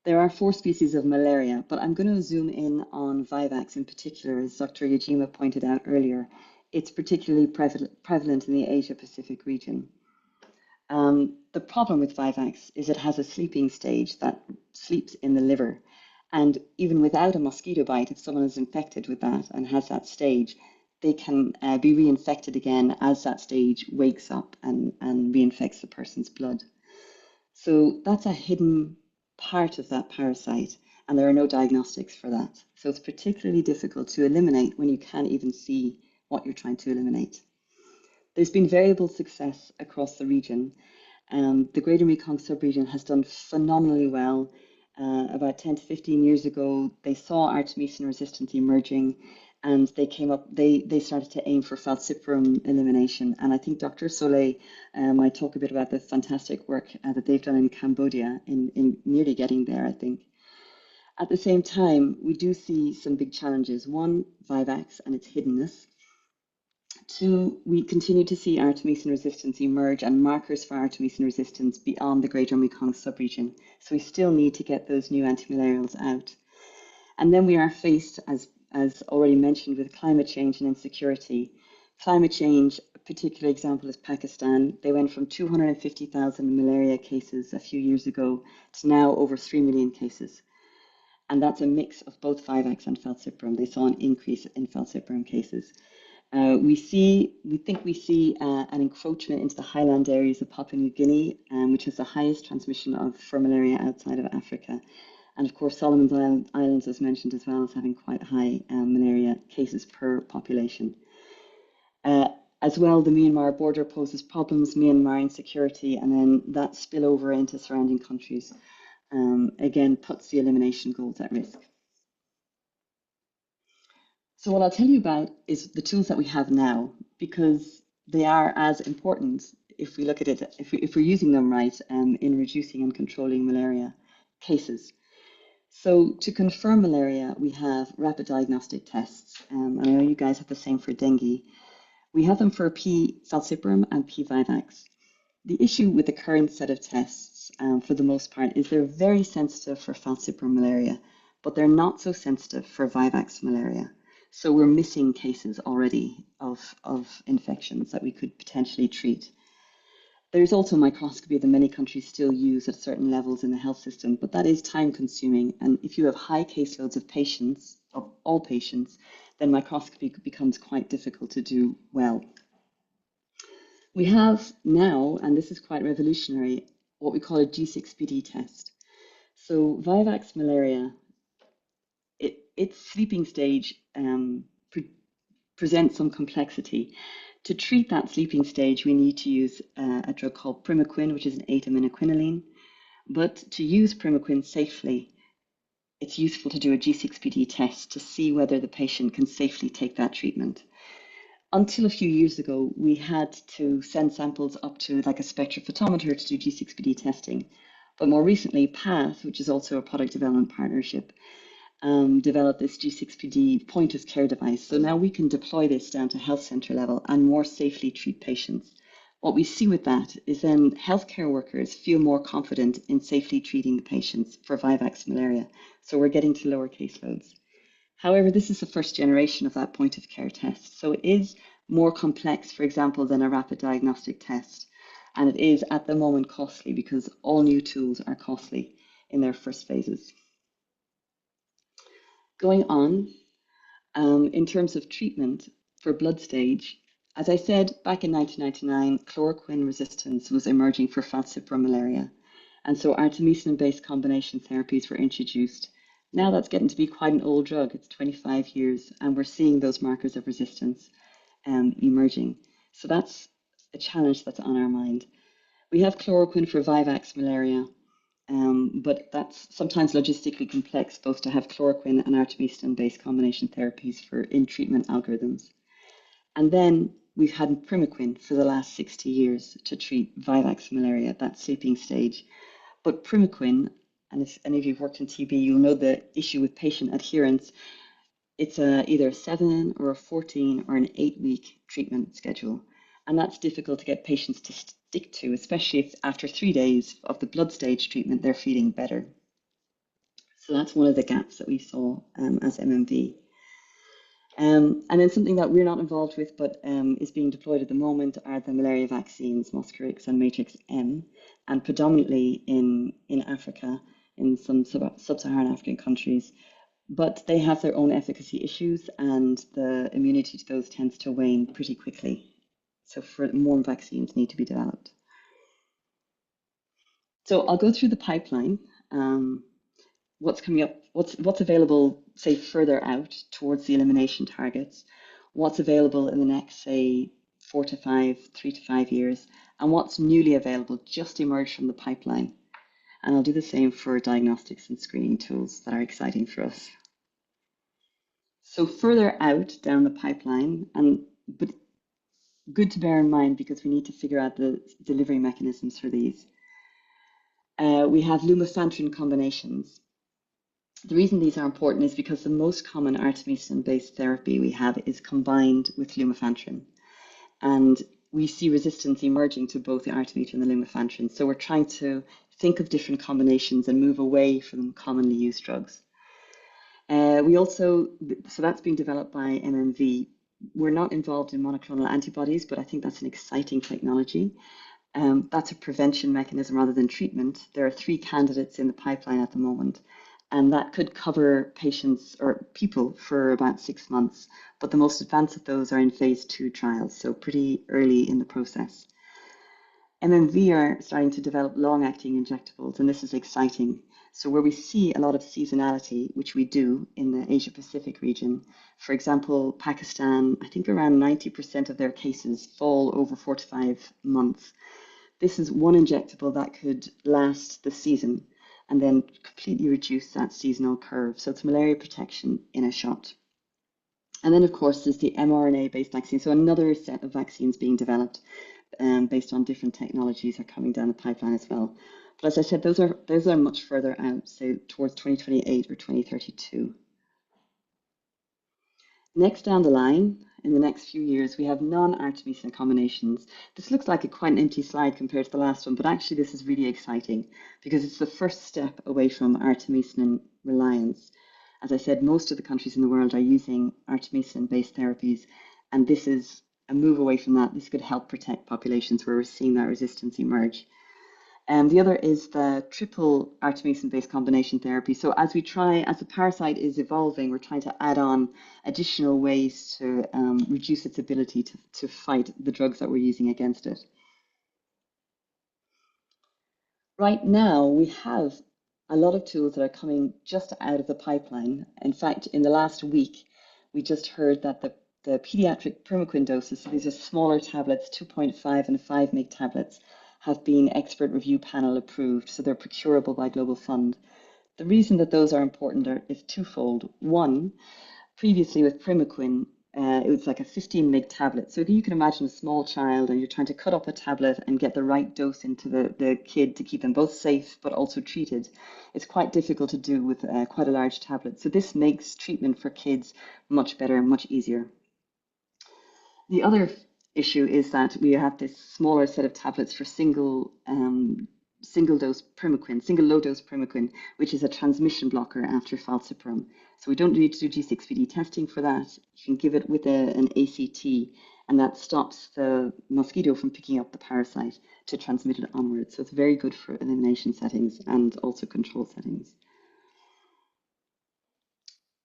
There are 4 species of malaria, but I'm going to zoom in on Vivax in particular, as Dr. Yajima pointed out earlier. It's particularly prevalent in the Asia-Pacific region. The problem with Vivax is it has a sleeping stage that sleeps in the liver. And even without a mosquito bite, if someone is infected with that and has that stage, they can be reinfected again as that stage wakes up and reinfects the person's blood. So that's a hidden part of that parasite, and there are no diagnostics for that. So it's particularly difficult to eliminate when you can't even see what you're trying to eliminate. There's been variable success across the region. The Greater Mekong subregion has done phenomenally well. About 10 to 15 years ago, they saw artemisinin resistance emerging, and they started to aim for falciparum elimination. And I think Dr. Soleil might talk a bit about the fantastic work that they've done in Cambodia in nearly getting there, I think. At the same time, we do see some big challenges. One, Vivax and its hiddenness. 2, we continue to see artemisinin resistance emerge and markers for artemisinin resistance beyond the Greater Mekong subregion. So we still need to get those new antimalarials out. And then we are faced, as already mentioned, with climate change and insecurity. Climate change, a particular example is Pakistan. They went from 250,000 malaria cases a few years ago to now over 3 million cases. And that's a mix of both Vivax and falciparum. They saw an increase in falciparum cases. We think we see an encroachment into the highland areas of Papua New Guinea, which has the highest transmission for malaria outside of Africa. And of course, Solomon's Islands was mentioned as well as having quite high malaria cases per population. As well, the Myanmar border poses problems, Myanmar insecurity, and then that spillover into surrounding countries, again, puts the elimination goals at risk. So what I'll tell you about is the tools that we have now, because they are as important if we look at it, if we're using them right in reducing and controlling malaria cases. So to confirm malaria, we have rapid diagnostic tests. And I know you guys have the same for dengue. We have them for P. falciparum and P. Vivax. The issue with the current set of tests, for the most part, is they're very sensitive for falciparum malaria, but they're not so sensitive for Vivax malaria. So we're missing cases already of infections that we could potentially treat. There's also microscopy that many countries still use at certain levels in the health system, but that is time consuming. And if you have high caseloads of patients, of all patients, then microscopy becomes quite difficult to do well. We have now, and this is quite revolutionary, what we call a G6PD test. So Vivax malaria, its sleeping stage presents some complexity. To treat that sleeping stage, we need to use a drug called primaquine, which is an aminoglycinine. But to use primaquine safely, it's useful to do a G6PD test to see whether the patient can safely take that treatment. Until a few years ago, we had to send samples up to like a spectrophotometer to do G6PD testing. But more recently, PATH, which is also a product development partnership, developed this G6PD point of care device. So now we can deploy this down to health center level and more safely treat patients. What we see with that is then healthcare workers feel more confident in safely treating the patients for Vivax malaria. So we're getting to lower caseloads. However, this is the first generation of that point of care test. So it is more complex, for example, than a rapid diagnostic test. And it is at the moment costly because all new tools are costly in their first phases. Going on, in terms of treatment for blood stage, as I said, back in 1999, chloroquine resistance was emerging for falciparum malaria. And so artemisinin-based combination therapies were introduced Now that's getting to be quite an old drug. It's 25 years, and we're seeing those markers of resistance emerging. So that's a challenge that's on our mind. We have chloroquine for Vivax malaria, but that's sometimes logistically complex, both to have chloroquine and artemisinin-based combination therapies for in-treatment algorithms. And then we've had primaquine for the last 60 years to treat Vivax malaria, that sleeping stage. But primaquine, and if any of you have worked in TB, you'll know the issue with patient adherence. It's either a 7 or a 14 or an 8-week treatment schedule. And that's difficult to get patients to stick to, especially if after 3 days of the blood stage treatment, they're feeling better. So that's one of the gaps that we saw as MMV. And then something that we're not involved with, but is being deployed at the moment, are the malaria vaccines, Mosquirix and Matrix-M, and predominantly in Africa, in some sub-Saharan African countries. But they have their own efficacy issues, and the immunity to those tends to wane pretty quickly. So more vaccines need to be developed. So I'll go through the pipeline. What's coming up, what's available, say, further out towards the elimination targets, what's available in the next, say, 3 to 5 years, and what's newly available, just emerged from the pipeline. And I'll do the same for diagnostics and screening tools that are exciting for us. So further out down the pipeline, but good to bear in mind because we need to figure out the delivery mechanisms for these. We have lumefantrine combinations. The reason these are important is because the most common artemisinin-based therapy we have is combined with lumefantrine. And we see resistance emerging to both the artemether and the lumefantrine. So we're trying to think of different combinations and move away from commonly used drugs. So that's being developed by MMV. We're not involved in monoclonal antibodies, but I think that's an exciting technology. That's a prevention mechanism rather than treatment. There are 3 candidates in the pipeline at the moment, and that could cover patients or people for about 6 months. But the most advanced of those are in phase 2 trials, so pretty early in the process. MMV are starting to develop long-acting injectables, and this is exciting. So where we see a lot of seasonality, which we do in the Asia-Pacific region, for example, Pakistan, I think around 90% of their cases fall over 4 to 5 months. This is one injectable that could last the season and then completely reduce that seasonal curve. So it's malaria protection in a shot. And then, of course, there's the mRNA-based vaccine. So another set of vaccines being developed based on different technologies are coming down the pipeline as well. But as I said, those are much further out, so towards 2028 or 2032. Next down the line, in the next few years, we have non-artemisinin combinations. This looks like quite an empty slide compared to the last one, but actually this is really exciting because it's the first step away from artemisinin reliance. As I said, most of the countries in the world are using artemisinin-based therapies, and this is a move away from that. This could help protect populations where we're seeing that resistance emerge. And the other is the triple artemisinin-based combination therapy. So as the parasite is evolving, we're trying to add on additional ways to reduce its ability to fight the drugs that we're using against it. Right now, we have a lot of tools that are coming just out of the pipeline. In fact, in the last week, we just heard that the pediatric primaquine doses, so these are smaller tablets, 2.5 and 5 mg tablets, have been expert review panel approved, so they're procurable by Global Fund. The reason that those are important is twofold. One, previously with primaquine, it was like a 15 mg tablet. So if you can imagine a small child and you're trying to cut up a tablet and get the right dose into the kid to keep them both safe but also treated, it's quite difficult to do with quite a large tablet. So this makes treatment for kids much better and much easier. The other issue is that we have this smaller set of tablets for single low dose primaquine, which is a transmission blocker after falciparum. So we don't need to do G6PD testing for that. You can give it with an ACT, and that stops the mosquito from picking up the parasite to transmit it onwards. So it's very good for elimination settings and also control settings.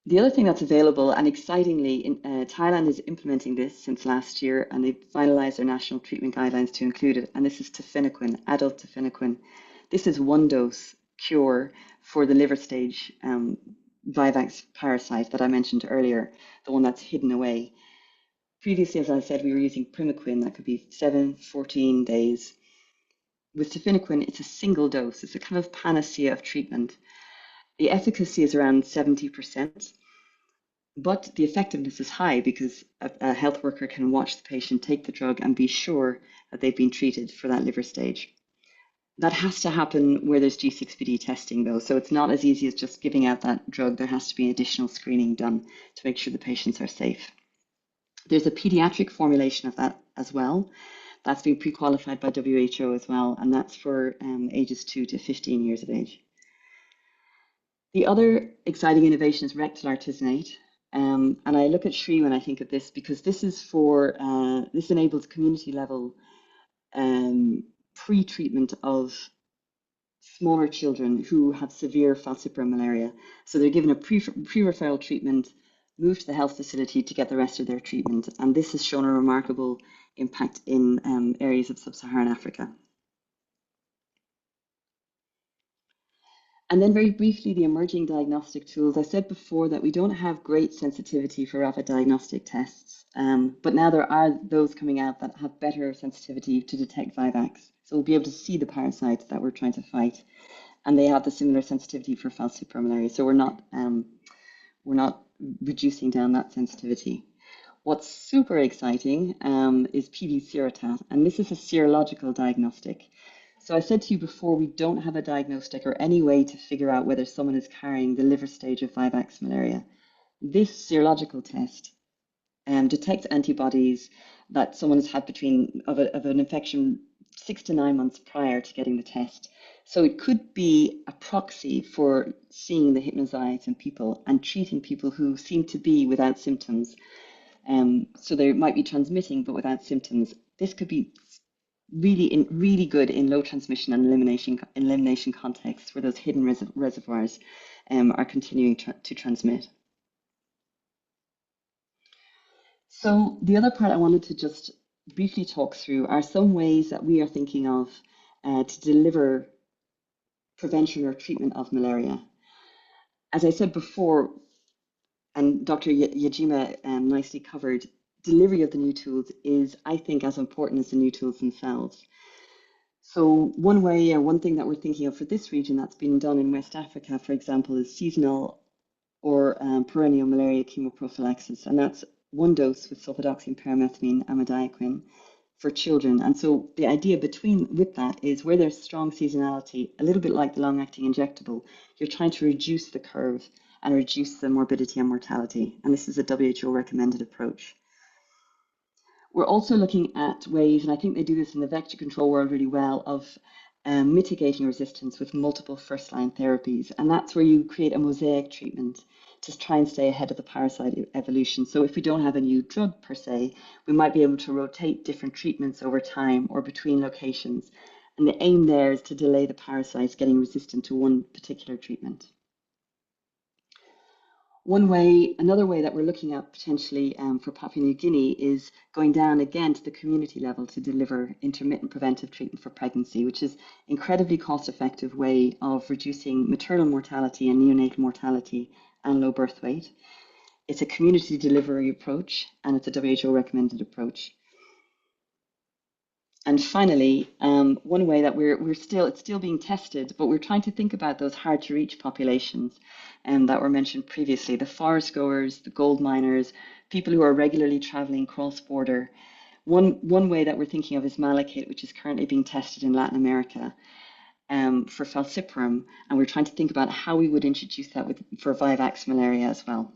The other thing that's available, and excitingly, Thailand is implementing this since last year, and they've finalized their national treatment guidelines to include it, and this is tafenoquine, adult tafenoquine. This is 1 dose cure for the liver stage Vivax parasite that I mentioned earlier, the one that's hidden away. Previously, as I said, we were using primaquine, that could be 7, 14 days. With tafenoquine, it's a single dose. It's a kind of panacea of treatment. The efficacy is around 70%, but the effectiveness is high because a health worker can watch the patient take the drug and be sure that they've been treated for that liver stage. That has to happen where there's G6PD testing, though, so it's not as easy as just giving out that drug. There has to be additional screening done to make sure the patients are safe. There's a pediatric formulation of that as well. That's been pre-qualified by WHO as well, and that's for ages 2 to 15 years of age. The other exciting innovation is rectal artesunate. And I look at Shri when I think of this because this is for, this enables community level pre-treatment of smaller children who have severe falciparum malaria. So they're given a pre-referral treatment, moved to the health facility to get the rest of their treatment. And this has shown a remarkable impact in areas of sub-Saharan Africa. And then very briefly, the emerging diagnostic tools. I said before that we don't have great sensitivity for rapid diagnostic tests, but now there are those coming out that have better sensitivity to detect Vivax. So we'll be able to see the parasites that we're trying to fight, and they have the similar sensitivity for falciparum malaria. So we're not reducing down that sensitivity. What's super exciting is PD serotat, and this is a serological diagnostic. So I said to you before, we don't have a diagnostic or any way to figure out whether someone is carrying the liver stage of Vivax malaria. This serological test detects antibodies that someone has had of an infection 6 to 9 months prior to getting the test. So it could be a proxy for seeing the hypnozoites in people and treating people who seem to be without symptoms. So they might be transmitting but without symptoms. This could be really good in low transmission and elimination contexts where those hidden reservoirs are continuing to transmit. So the other part I wanted to just briefly talk through are some ways that we are thinking of to deliver prevention or treatment of malaria. As I said before, and Dr. Yajima nicely covered, delivery of the new tools is, I think, as important as the new tools themselves. So one thing that we're thinking of for this region that's been done in West Africa, for example, is seasonal or perennial malaria chemoprophylaxis, and that's 1 dose with sulfadoxine, pyrimethamine, amidiaquine for children. And so the idea with that is where there's strong seasonality, a little bit like the long-acting injectable, you're trying to reduce the curve and reduce the morbidity and mortality. And this is a WHO recommended approach. We're also looking at ways, and I think they do this in the vector control world really well, of mitigating resistance with multiple first-line therapies. And that's where you create a mosaic treatment to try and stay ahead of the parasite evolution. So if we don't have a new drug per se, we might be able to rotate different treatments over time or between locations. And the aim there is to delay the parasites getting resistant to one particular treatment. Another way that we're looking at potentially for Papua New Guinea is going down again to the community level to deliver intermittent preventive treatment for pregnancy, which is an incredibly cost-effective way of reducing maternal mortality and neonatal mortality and low birth weight. It's a community delivery approach, and it's a WHO recommended approach. And finally, one way that it's still being tested, but we're trying to think about those hard to reach populations that were mentioned previously, the forest goers, the gold miners, people who are regularly traveling cross-border. One way that we're thinking of is malachite, which is currently being tested in Latin America for falciparum, and we're trying to think about how we would introduce that for Vivax malaria as well.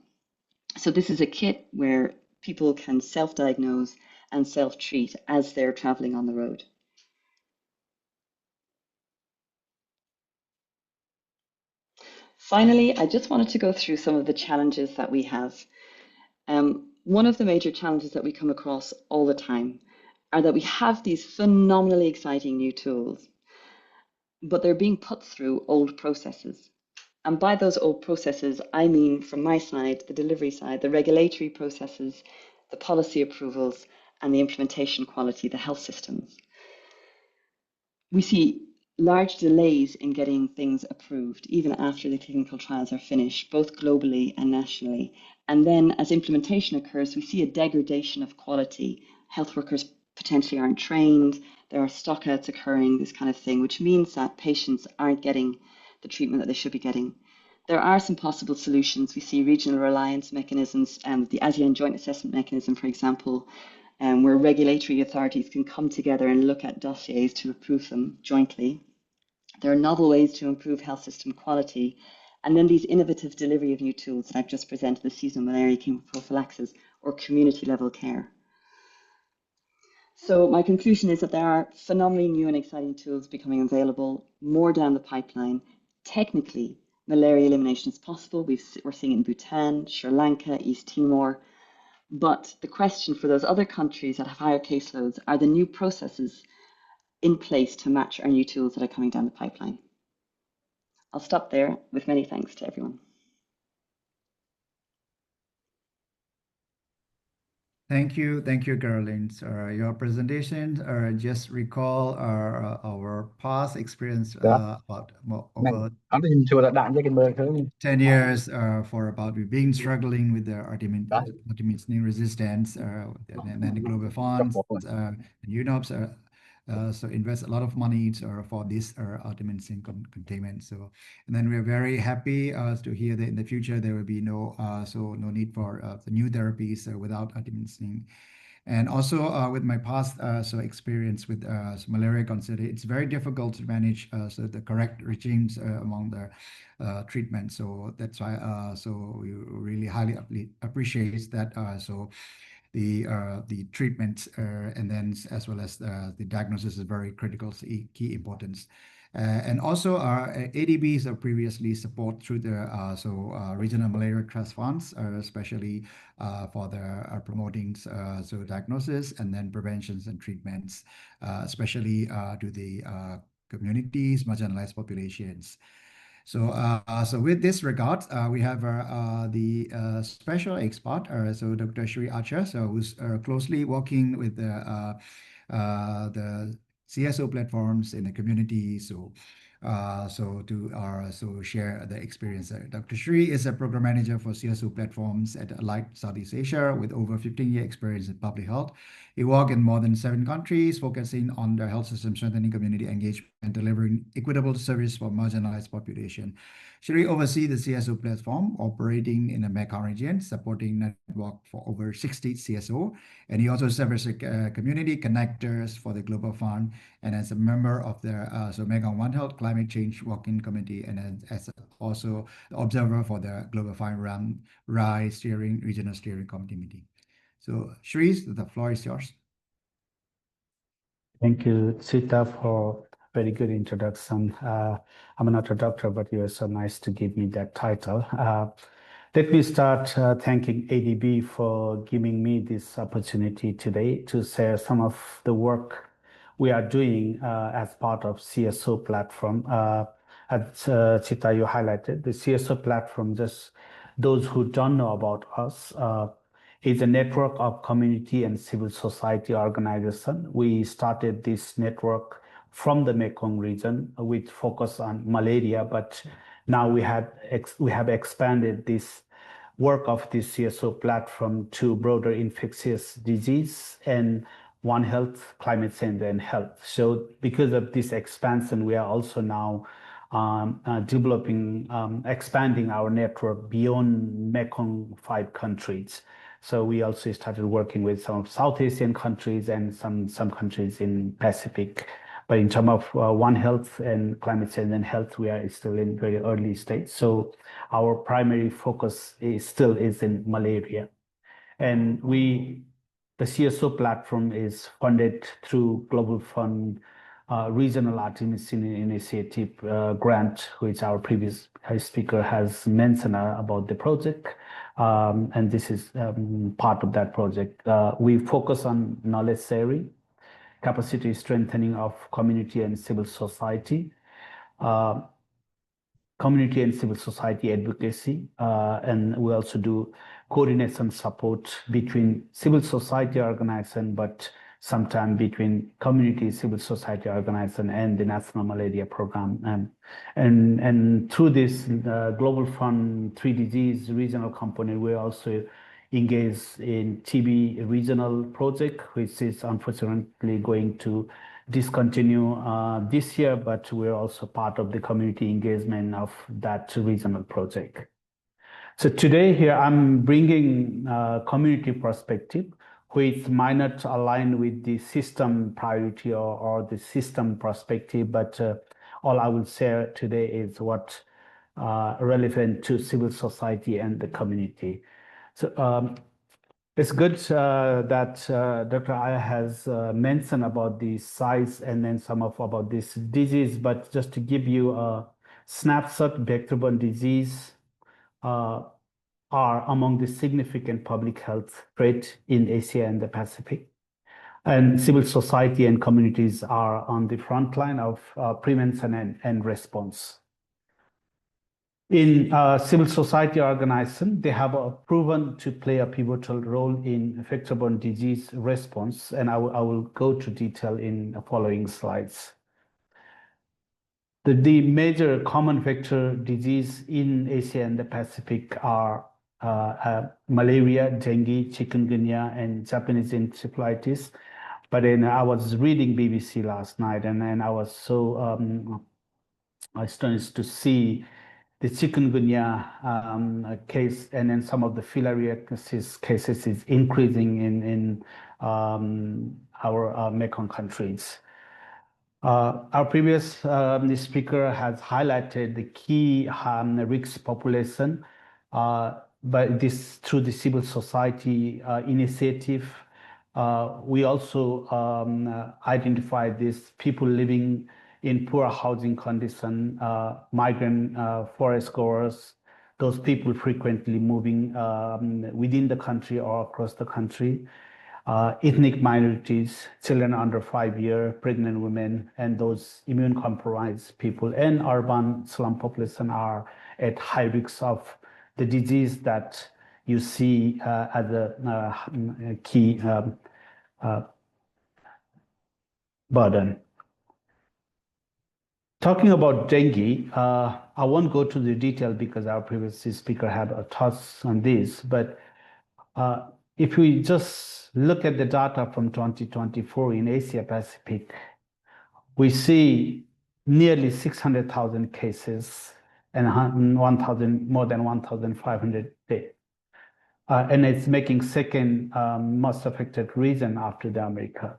So this is a kit where people can self-diagnose and self-treat as they're traveling on the road. Finally, I just wanted to go through some of the challenges that we have. One of the major challenges that we come across all the time are that we have these phenomenally exciting new tools, but they're being put through old processes. And by those old processes, I mean, from my side, the delivery side, the regulatory processes, the policy approvals, and the implementation quality, the health systems. We see large delays in getting things approved, even after the clinical trials are finished, both globally and nationally. And then as implementation occurs, we see a degradation of quality. Health workers potentially aren't trained, there are stockouts occurring, this kind of thing, which means that patients aren't getting the treatment that they should be getting. There are some possible solutions. We see regional reliance mechanisms, the ASEAN Joint Assessment Mechanism, for example, where regulatory authorities can come together and look at dossiers to approve them jointly. There are novel ways to improve health system quality. And then these innovative delivery of new tools that I've just presented, the seasonal malaria chemoprophylaxis or community level care. So my conclusion is that there are phenomenally new and exciting tools becoming available, more down the pipeline. Technically, malaria elimination is possible. We're seeing it in Bhutan, Sri Lanka, East Timor. But the question for those other countries that have higher caseloads are the new processes in place to match our new tools that are coming down the pipeline. I'll stop there with many thanks to everyone. Thank you, Caroline. Your presentation just recall our past experience about over 10 years for about we've been struggling with the artemisinin resistance, and then the global funds, UNOPS, so invest a lot of money for this artemisinin containment. So, and then we're very happy to hear that in the future there will be no need for the new therapies without artemisinin. And also with my past experience with malaria, consider it's very difficult to manage the correct regimes among the treatment. So that's why we really highly appreciate that. The treatment and then as well as the diagnosis is very critical, key importance. And also our ADBs have previously support through the regional malaria trust funds, especially for the promoting diagnosis and then preventions and treatments, especially to the communities, marginalized populations. So, with this regard, we have the special expert, so Dr. Shri Archer, who's closely working with the CSO platforms in the community. So share the experience. Dr. Shri is a program manager for CSO platforms at Allied Southeast Asia with over 15-year experience in public health. He worked in more than 7 countries, focusing on the health system strengthening community engagement and delivering equitable service for marginalized population. Shri oversees the CSO platform operating in the Mekong region, supporting network for over 60 CSO. And he also serves as community connectors for the Global Fund and as a member of the Mekong One Health Climate Change Working Committee and as also the observer for the Global Fund RAI Regional Steering Committee meeting. So Shri, the floor is yours. Thank you, Sita, for very good introduction. I'm not a doctor, but you are so nice to give me that title. Let me start thanking ADB for giving me this opportunity today to share some of the work we are doing as part of CSO platform. As Sita, you highlighted, the CSO platform, just those who don't know about us, is a network of community and civil society organization. We started this network from the Mekong region with focus on malaria, but now we have expanded this work of this CSO platform to broader infectious disease and One Health, climate change and health. So because of this expansion, we are also now expanding our network beyond Mekong 5 countries. So we also started working with some South Asian countries and some countries in Pacific. But in terms of One Health and climate change and health, we are still in very early stage. So our primary focus is in malaria. And the CSO platform is funded through Global Fund Regional Artemisinin Initiative grant, which our previous speaker has mentioned about the project. And this is part of that project. We focus on knowledge sharing, capacity strengthening of community and civil society, advocacy, and we also do coordination support between civil society organization, but sometime between community, civil society organization, and the National Malaria Program. And through this Global Fund 3 Disease regional component, we also engaged in TB regional project, which is unfortunately going to discontinue this year, but we're also part of the community engagement of that regional project. So today here I'm bringing community perspective, which might not align with the system priority or the system perspective, but all I will share today is what relevant to civil society and the community. So it's good that Dr. Aya has mentioned about the size and then some of about this disease, but just to give you a snapshot, vector-borne disease are among the significant public health threat in Asia and the Pacific. And civil society and communities are on the front line of prevention and response. In civil society organization, they have proven to play a pivotal role in vector-borne disease response, and I will go to detail in the following slides. The major common vector disease in Asia and the Pacific are malaria, dengue, chikungunya, and Japanese encephalitis. But then I was reading BBC last night, and I was so astonished to see the chikungunya case, and then some of the filariasis cases is increasing in our Mekong countries. Our previous speaker has highlighted the key risk population, but this through the civil society initiative. We also identified these people living in poor housing condition, migrant forest goers, those people frequently moving within the country or across the country, ethnic minorities, children under 5 years, pregnant women, and those immune compromised people, and urban slum population are at high risk of the disease that you see as a key burden. Talking about dengue, I won't go to the detail because our previous speaker had a thoughts on this, but if we just look at the data from 2024 in Asia Pacific, we see nearly 600,000 cases and more than 1,500 deaths. And it's making second most affected region after the America.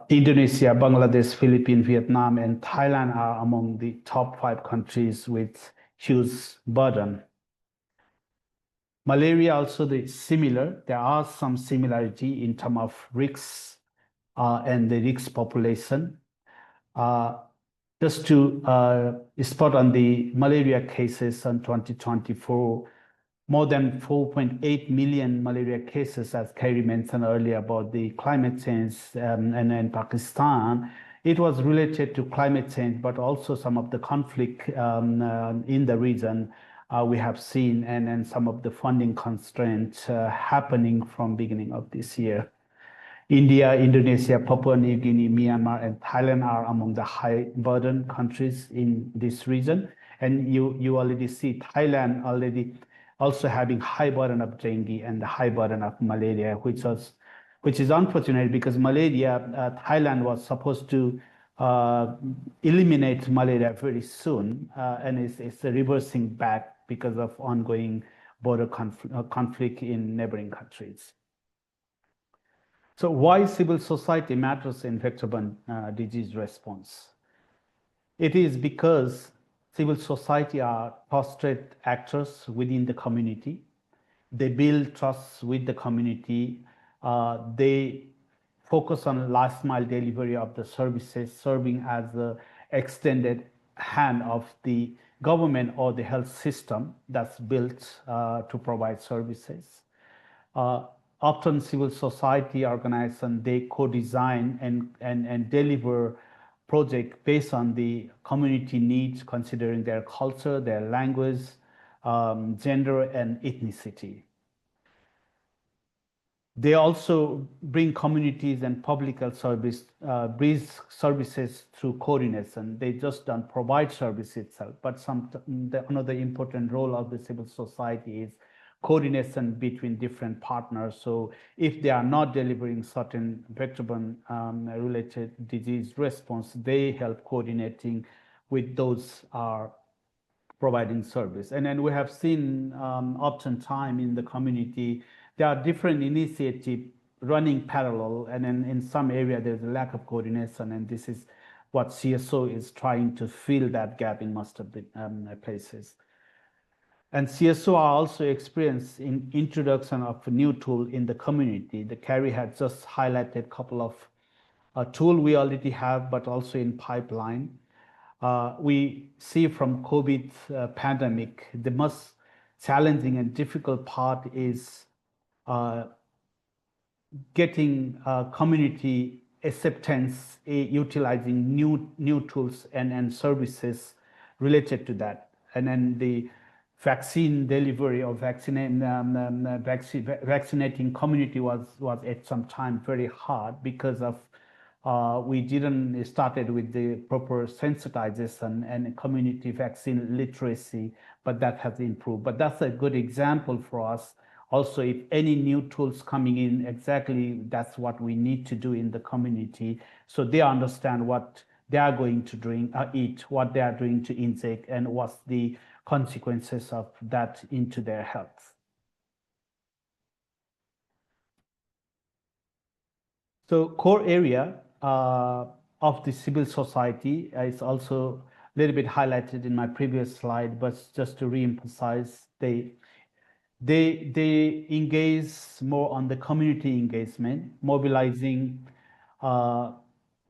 Indonesia, Bangladesh, Philippines, Vietnam, and Thailand are among the top 5 countries with huge burden. Malaria also is similar. There are some similarity in terms of risks and the risk population. Just to spot on the malaria cases in 2024, more than 4.8 million malaria cases, as Kerry mentioned earlier about the climate change, and in Pakistan, it was related to climate change, but also some of the conflict in the region we have seen, and some of the funding constraints happening from beginning of this year. India, Indonesia, Papua New Guinea, Myanmar, and Thailand are among the high burden countries in this region. And you already see Thailand already also having high burden of dengue and the high burden of malaria, which is unfortunate because malaria, Thailand was supposed to eliminate malaria very soon, and it's reversing back because of ongoing border conflict in neighboring countries. So why civil society matters in vector-borne disease response? It is because civil society are trusted actors within the community. They build trust with the community. They focus on last mile delivery of the services, serving as the extended hand of the government or the health system that's built to provide services. Often civil society organizations, they co-design and deliver projects based on the community needs, considering their culture, their language, gender, and ethnicity. They also bring communities and public health services through coordination. They just don't provide service itself, but another important role of the civil society is coordination between different partners. So if they are not delivering certain vector-borne related disease response, they help coordinating with those are providing service. And then we have seen oftentimes in the community, there are different initiatives running parallel, and then in some area there's a lack of coordination, and this is what CSO is trying to fill that gap in most of the places. And CSO are also experienced in introduction of a new tool in the community. The Carrie had just highlighted a couple of tool we already have, but also in pipeline. We see from COVID pandemic, the most challenging and difficult part is getting community acceptance, utilizing new tools and services related to that. And then the vaccine delivery or vaccinating community was at some time very hard because of we didn't started with the proper sensitization and community vaccine literacy, but that has improved. But that's a good example for us. Also, if any new tools coming in, exactly that's what we need to do in the community, so they understand what they are going to eat, what they are doing to intake, and what's the consequences of that into their health. So core area of the civil society is also a little bit highlighted in my previous slide, but just to reemphasize, they engage more on the community engagement, mobilizing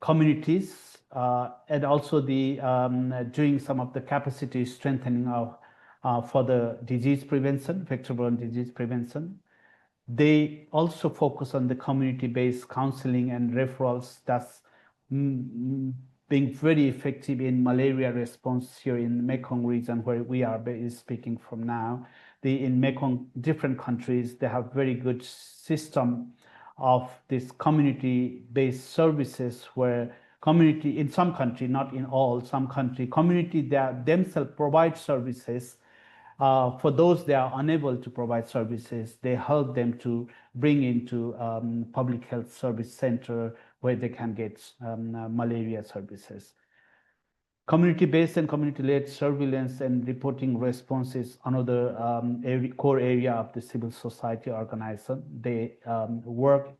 communities, and also doing some of the capacity strengthening for the disease prevention, vector-borne disease prevention. They also focus on the community-based counseling and referrals. That's being very effective in malaria response here in the Mekong region, where we are speaking from now. In Mekong, different countries, they have very good system of this community-based services where community, in some country, not in all, some country, community that themselves provide services. For those that are unable to provide services, they help them to bring into public health service center where they can get malaria services. Community-based and community-led surveillance and reporting response is another core area of the civil society organization. They work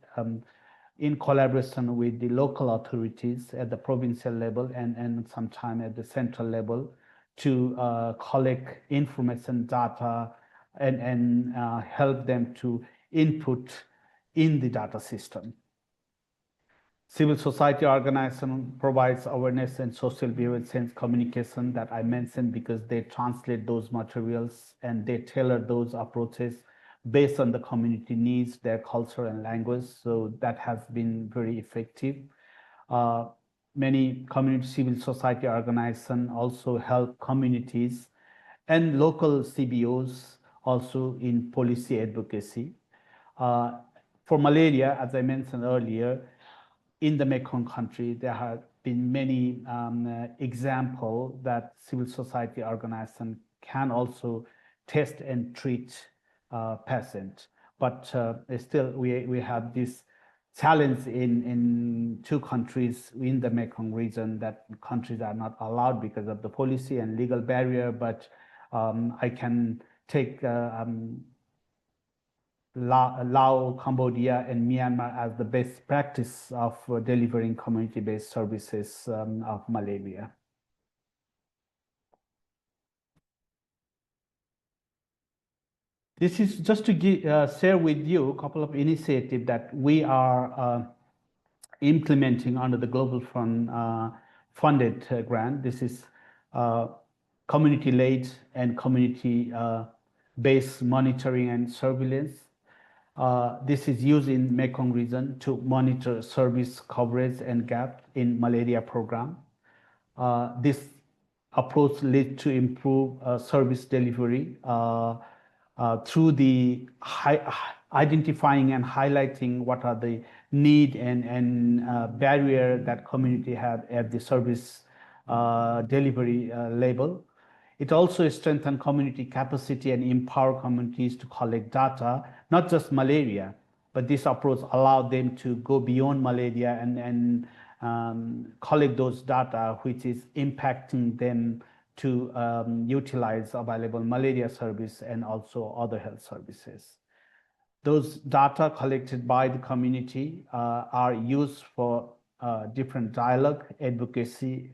in collaboration with the local authorities at the provincial level and sometimes at the central level to collect information, data, and help them to input in the data system. Civil society organization provides awareness and social behavior sense communication that I mentioned, because they translate those materials and they tailor those approaches based on the community needs, their culture and language. So that has been very effective. Many community civil society organizations also help communities and local CBOs also in policy advocacy. For malaria, as I mentioned earlier, in the Mekong country, there have been many examples that civil society organizations can also test and treat patients. But still, we have this challenge in two countries in the Mekong region, that countries are not allowed because of the policy and legal barrier. But I can take Laos, Cambodia, and Myanmar as the best practice of delivering community-based services of malaria. This is just to share with you a couple of initiatives that we are implementing under the Global Fund funded grant. This is community-led and community-based monitoring and surveillance. This is used in Mekong region to monitor service coverage and gap in malaria program. This approach leads to improve service delivery through the identifying and highlighting what are the need and barrier that community have at the service delivery level. It also strengthens community capacity and empower communities to collect data, not just malaria, but this approach allowed them to go beyond malaria and collect those data, which is impacting them to utilize available malaria service and also other health services. Those data collected by the community are used for different dialogue, advocacy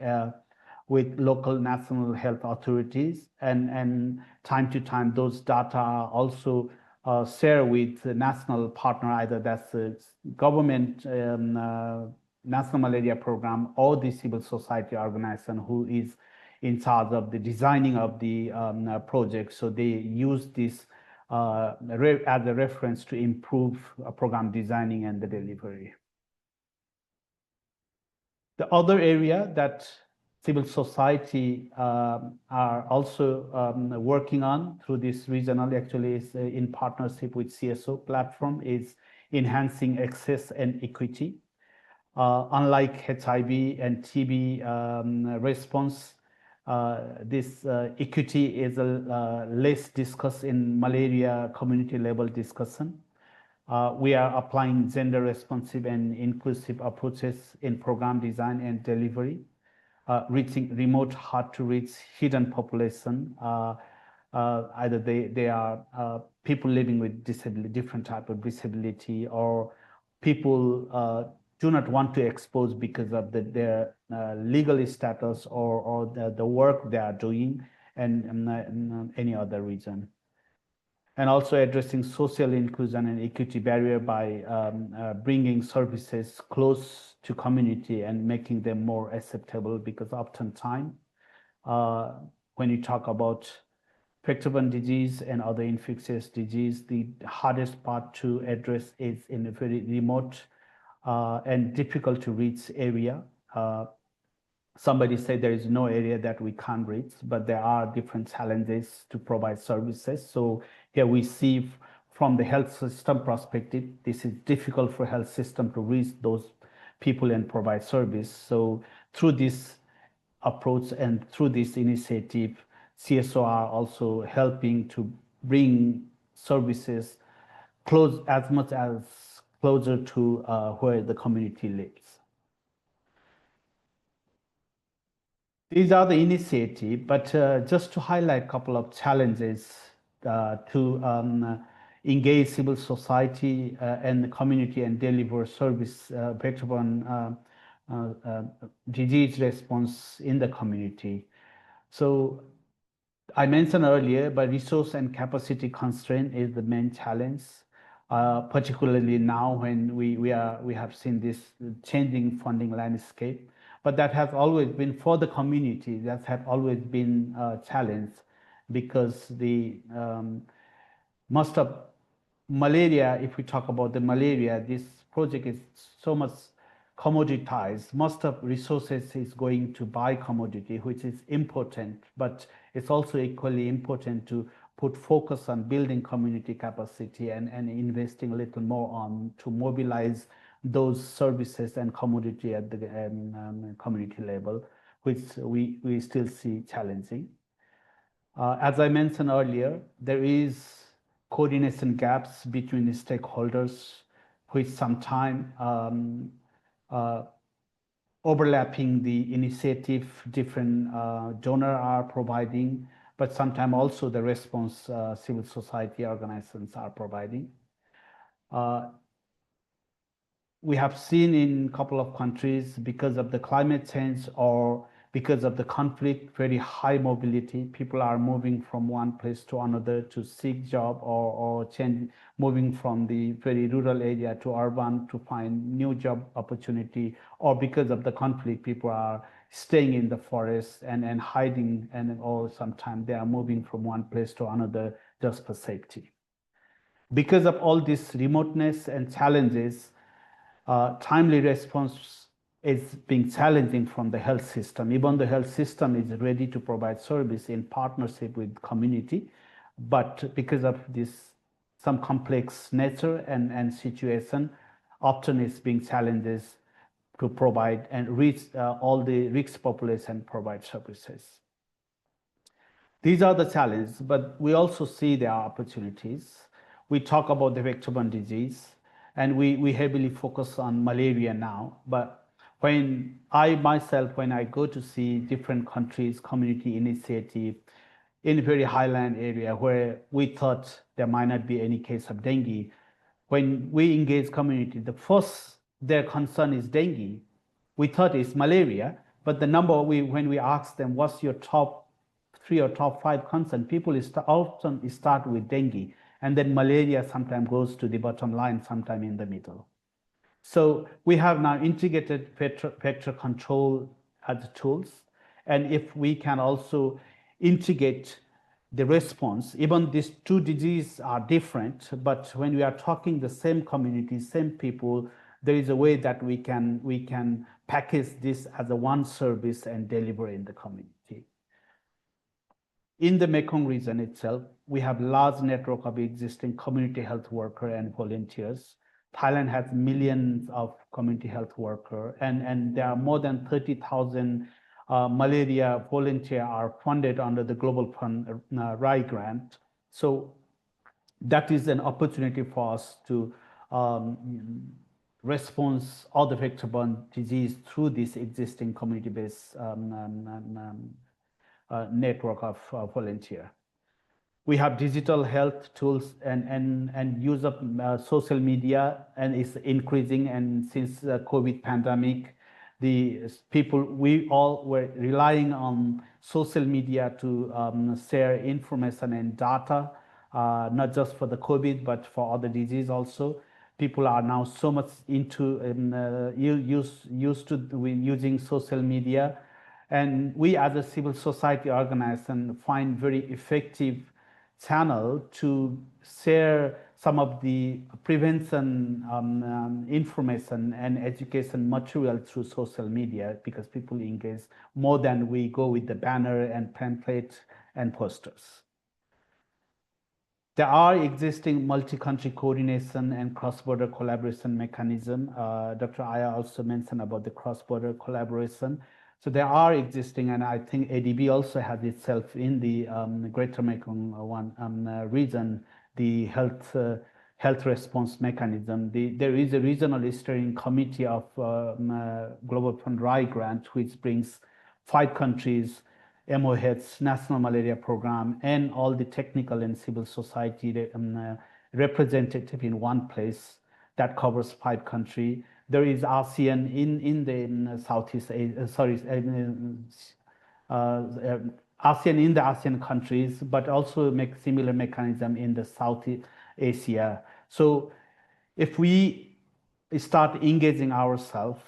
with local national health authorities, and time to time those data are also shared with the national partner, either that's the government national malaria program or the civil society organization who is in charge of the designing of the project. So they use this as a reference to improve program designing and the delivery. The other area that civil society are also working on through this regional, actually is in partnership with CSO platform, is enhancing access and equity. Unlike HIV and TB response, this equity is less discussed in malaria community level discussion. We are applying gender responsive and inclusive approaches in program design and delivery, reaching remote, hard to reach, hidden population. Either they are people living with disability, different type of disability, or people do not want to expose because of their legal status or the work they are doing and any other reason. And also addressing social inclusion and equity barrier by bringing services close to community and making them more acceptable, because oftentimes when you talk about vector-borne disease and other infectious disease, the hardest part to address is in a very remote and difficult to reach area. Somebody said there is no area that we can't reach, but there are different challenges to provide services. So here we see from the health system perspective, this is difficult for health system to reach those people and provide service. So through this approach and through this initiative, CSO are also helping to bring services close as much as closer to where the community lives. These are the initiatives, but just to highlight a couple of challenges to engage civil society and the community and deliver service vector-borne disease response in the community. So I mentioned earlier, but resource and capacity constraint is the main challenge, particularly now when we have seen this changing funding landscape. But that has always been for the community, that has always been a challenge, because the most of malaria, if we talk about the malaria, this project is so much commoditized. Most of resources is going to buy commodity, which is important, but it's also equally important to put focus on building community capacity and investing a little more on to mobilize those services and commodity at the community level, which we still see challenging. As I mentioned earlier, there is coordination gaps between the stakeholders, which sometimes overlapping the initiative different donors are providing, but sometimes also the response civil society organizations are providing. We have seen in a couple of countries, because of the climate change or because of the conflict, very high mobility. People are moving from one place to another to seek job or moving from the very rural area to urban to find new job opportunity, or because of the conflict, people are staying in the forest and hiding, or sometimes they are moving from one place to another just for safety. Because of all this remoteness and challenges, timely response is being challenging from the health system. Even the health system is ready to provide service in partnership with community, but because of this some complex nature and situation, often it's being challenges to provide and reach all the risk population, provide services. These are the challenges, but we also see there are opportunities. We talk about the vector-borne disease, and we heavily focus on malaria now. But when I go to see different countries, community initiative in very highland area where we thought there might not be any case of dengue, when we engage community, the first their concern is dengue. We thought it's malaria, but the number when we ask them, what's your top 3 or top 5 concern, people often start with dengue, and then malaria sometimes goes to the bottom line, sometime in the middle. So we have now integrated vector control as tools, and if we can also integrate the response, even these two diseases are different, but when we are talking the same community, same people, there is a way that we can package this as a one service and deliver in the community. In the Mekong region itself, we have large network of existing community health workers and volunteers. Thailand has millions of community health workers, and there are more than 30,000 malaria volunteers are funded under the Global Fund RAI grant. So that is an opportunity for us to respond all the vector-borne disease through this existing community-based network of volunteers. We have digital health tools and use of social media, and it's increasing. And since the COVID pandemic, we all were relying on social media to share information and data, not just for the COVID, but for other disease also. People are now so much into used to using social media, and we as a civil society organization find very effective channel to share some of the prevention information and education material through social media, because people engage more than we go with the banner and pamphlet and posters. There are existing multi-country coordination and cross-border collaboration mechanism. Dr. Aya also mentioned about the cross-border collaboration. So there are existing, and I think ADB also has itself in the Greater Mekong region, the health response mechanism. There is a regional steering committee of Global Fund RAI grant, which brings 5 countries, MOHs, National Malaria Program, and all the technical and civil society representative in one place that covers 5 countries. There is ASEAN in the Southeast Asia, ASEAN in the ASEAN countries, but also make similar mechanism in the Southeast Asia. So if we start engaging ourselves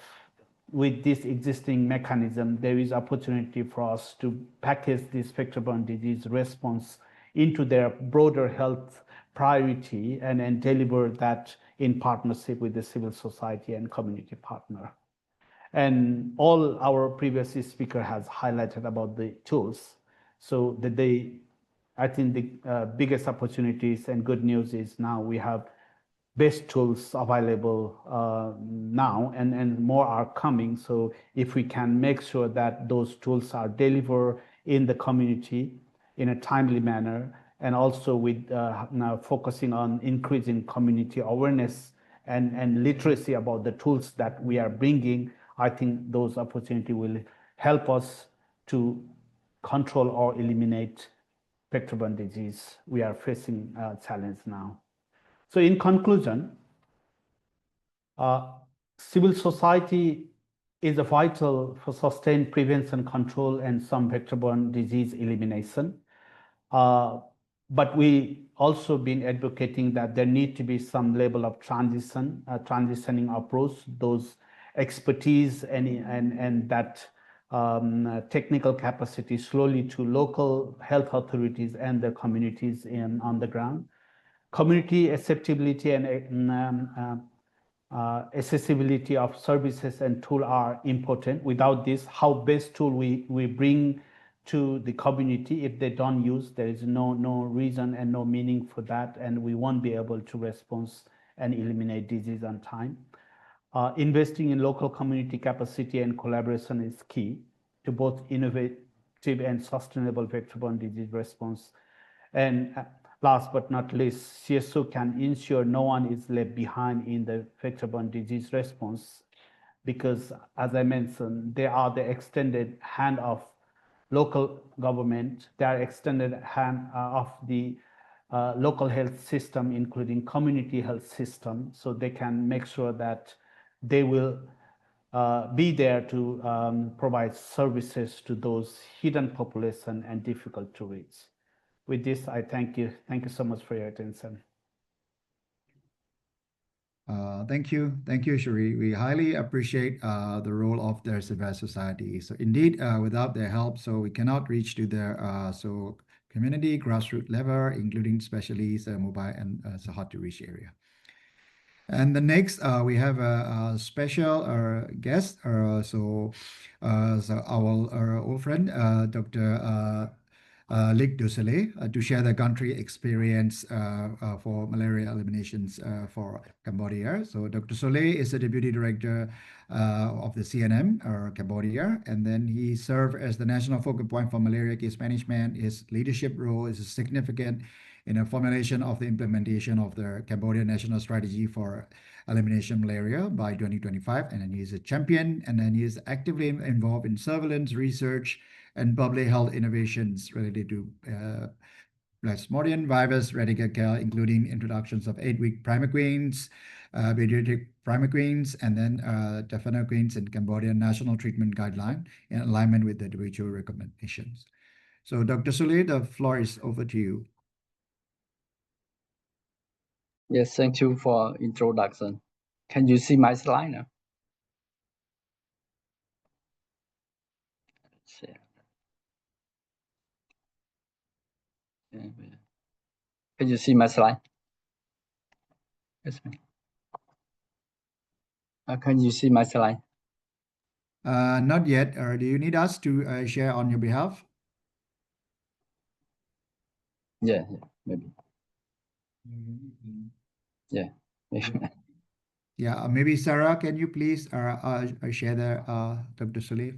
with this existing mechanism, there is opportunity for us to package this vector-borne disease response into their broader health priority and deliver that in partnership with the civil society and community partner. And all our previous speaker has highlighted about the tools. So I think the biggest opportunities and good news is now we have best tools available now, and more are coming. So if we can make sure that those tools are delivered in the community in a timely manner, and also with now focusing on increasing community awareness and literacy about the tools that we are bringing, I think those opportunities will help us to control or eliminate vector-borne disease. We are facing a challenge now. So in conclusion, civil society is vital for sustained prevention, control, and some vector-borne disease elimination. But we also been advocating that there need to be some level of transitioning approach, those expertise and that technical capacity slowly to local health authorities and the communities on the ground. Community acceptability and accessibility of services and tools are important. Without this, how best tool we bring to the community. If they don't use, there is no reason and no meaning for that, and we won't be able to respond and eliminate disease on time. Investing in local community capacity and collaboration is key to both innovative and sustainable vector-borne disease response. And last but not least, CSO can ensure no one is left behind in the vector-borne disease response, because, as I mentioned, they are the extended hand of local government. They are extended hand of the local health system, including community health system, so they can make sure that they will be there to provide services to those hidden population and difficult to reach. With this, I thank you. Thank you so much for your attention. Thank you, Shri. We highly appreciate the role of the civil society. So indeed, without their help, so we cannot reach to their community grassroots level, including especially mobile and hard to reach area. And the next, we have a special guest. So our old friend, Dr. Luc Dussel, to share the country experience for malaria eliminations for Cambodia. So Dr. Soleil is the Deputy Director of the CNM, Cambodia, and then he served as the national focal point for malaria case management. His leadership role is significant in a formulation of the implementation of the Cambodia National Strategy for Elimination Malaria by 2025. And then he's a champion, and then he is actively involved in surveillance, research, and public health innovations related to Plasmodium virus radical care, including introductions of 8-week primaquines, pediatric primaquines, and then tafenoquines in Cambodian national treatment guideline in alignment with the WHO recommendations. So Dr. Soleil, the floor is over to you. Yes, thank you for introduction. Can you see my slide now? Let's see. Can you see my slide? Yes, can you see my slide? Not yet. Do you need us to share on your behalf? Yeah, maybe. Yeah. Yeah, maybe Sarah, can you please share the Dr. Soleil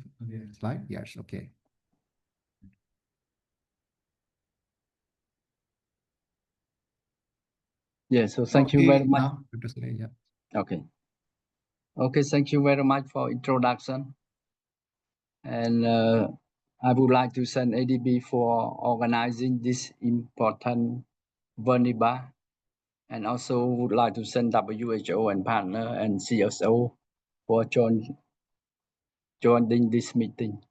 slide? Yes, okay. Yeah, so thank you very much. Now, Dr. Soleil, yeah. Okay. Okay, thank you very much for introduction. And I would like to thank ADB for organizing this important webinar, and also would like to thank WHO and partner and CSO for joining this meeting.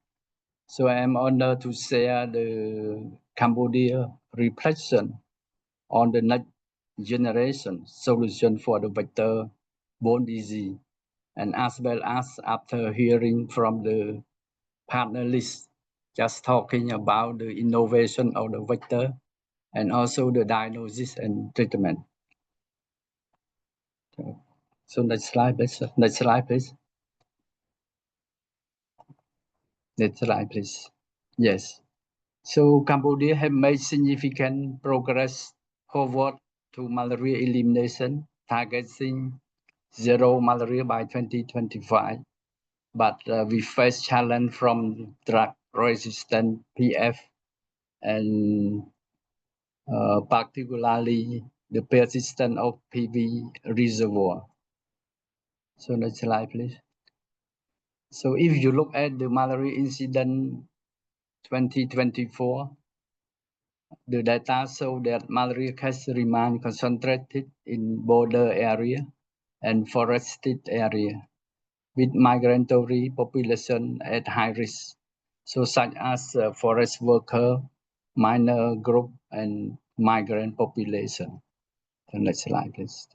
So I am honored to share the Cambodia reflection on the next generation solution for the vector-borne disease, and as well as after hearing from the partner list, just talking about the innovation of the vector and also the diagnosis and treatment. So next slide, please. Next slide, please. Next slide, please. Yes. So Cambodia have made significant progress forward to malaria elimination, targeting zero malaria by 2025. But we face challenge from drug-resistant PF and particularly the persistence of PV reservoir. So next slide, please. So if you look at the malaria incident 2024, the data show that malaria cases remain concentrated in border area and forested area, with migratory population at high risk, so such as forest worker, minor group, and migrant population. The next slide, please.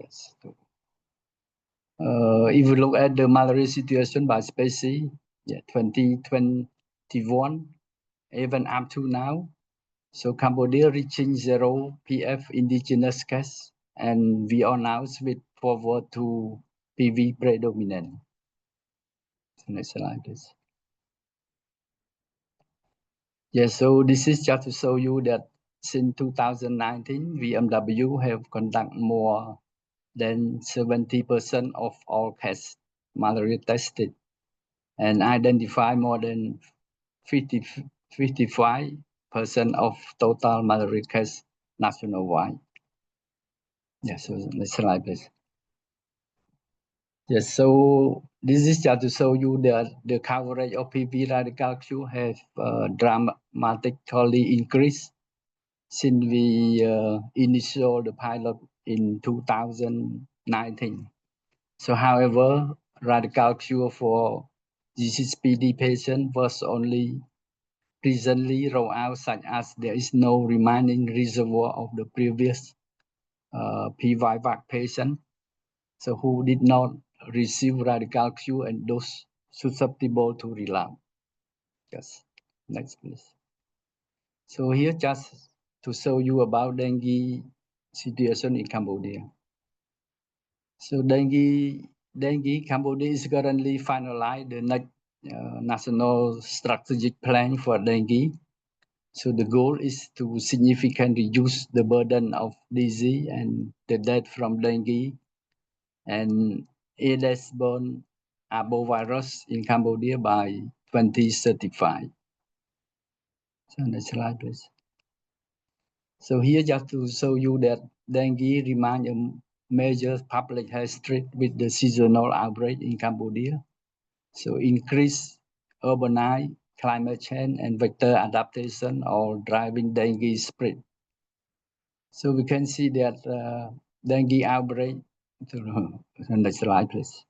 If you look at the malaria situation by species, 2021, even up to now, so Cambodia reaching zero PF indigenous case, and we are now switch forward to PV predominant. Next slide, please. Yes, so this is just to show you that since 2019, VMW have conducted more than 70% of all case malaria tested and identify more than 55% of total malaria case nationwide. Yes, so next slide, please. Yes, so this is just to show you that the coverage of PV radical Q have dramatically increased since we initiated the pilot in 2019. So, however, radical cure for GCPD patient was only recently rolled out, such as there is no remaining reservoir of the previous PVVAC patient, so who did not receive radical cure and those susceptible to relapse. Yes, next please. So here just to show you about dengue situation in Cambodia. So dengue Cambodia is currently finalized the next national strategic plan for dengue. So the goal is to significantly reduce the burden of disease and the death from dengue and Aedes-borne arbovirus in Cambodia by 2035. So next slide, please. So here just to show you that dengue remains a major public health threat with the seasonal outbreak in Cambodia. So increased urbanized climate change and vector adaptation are driving dengue spread. So we can see that dengue outbreak. Next slide, please.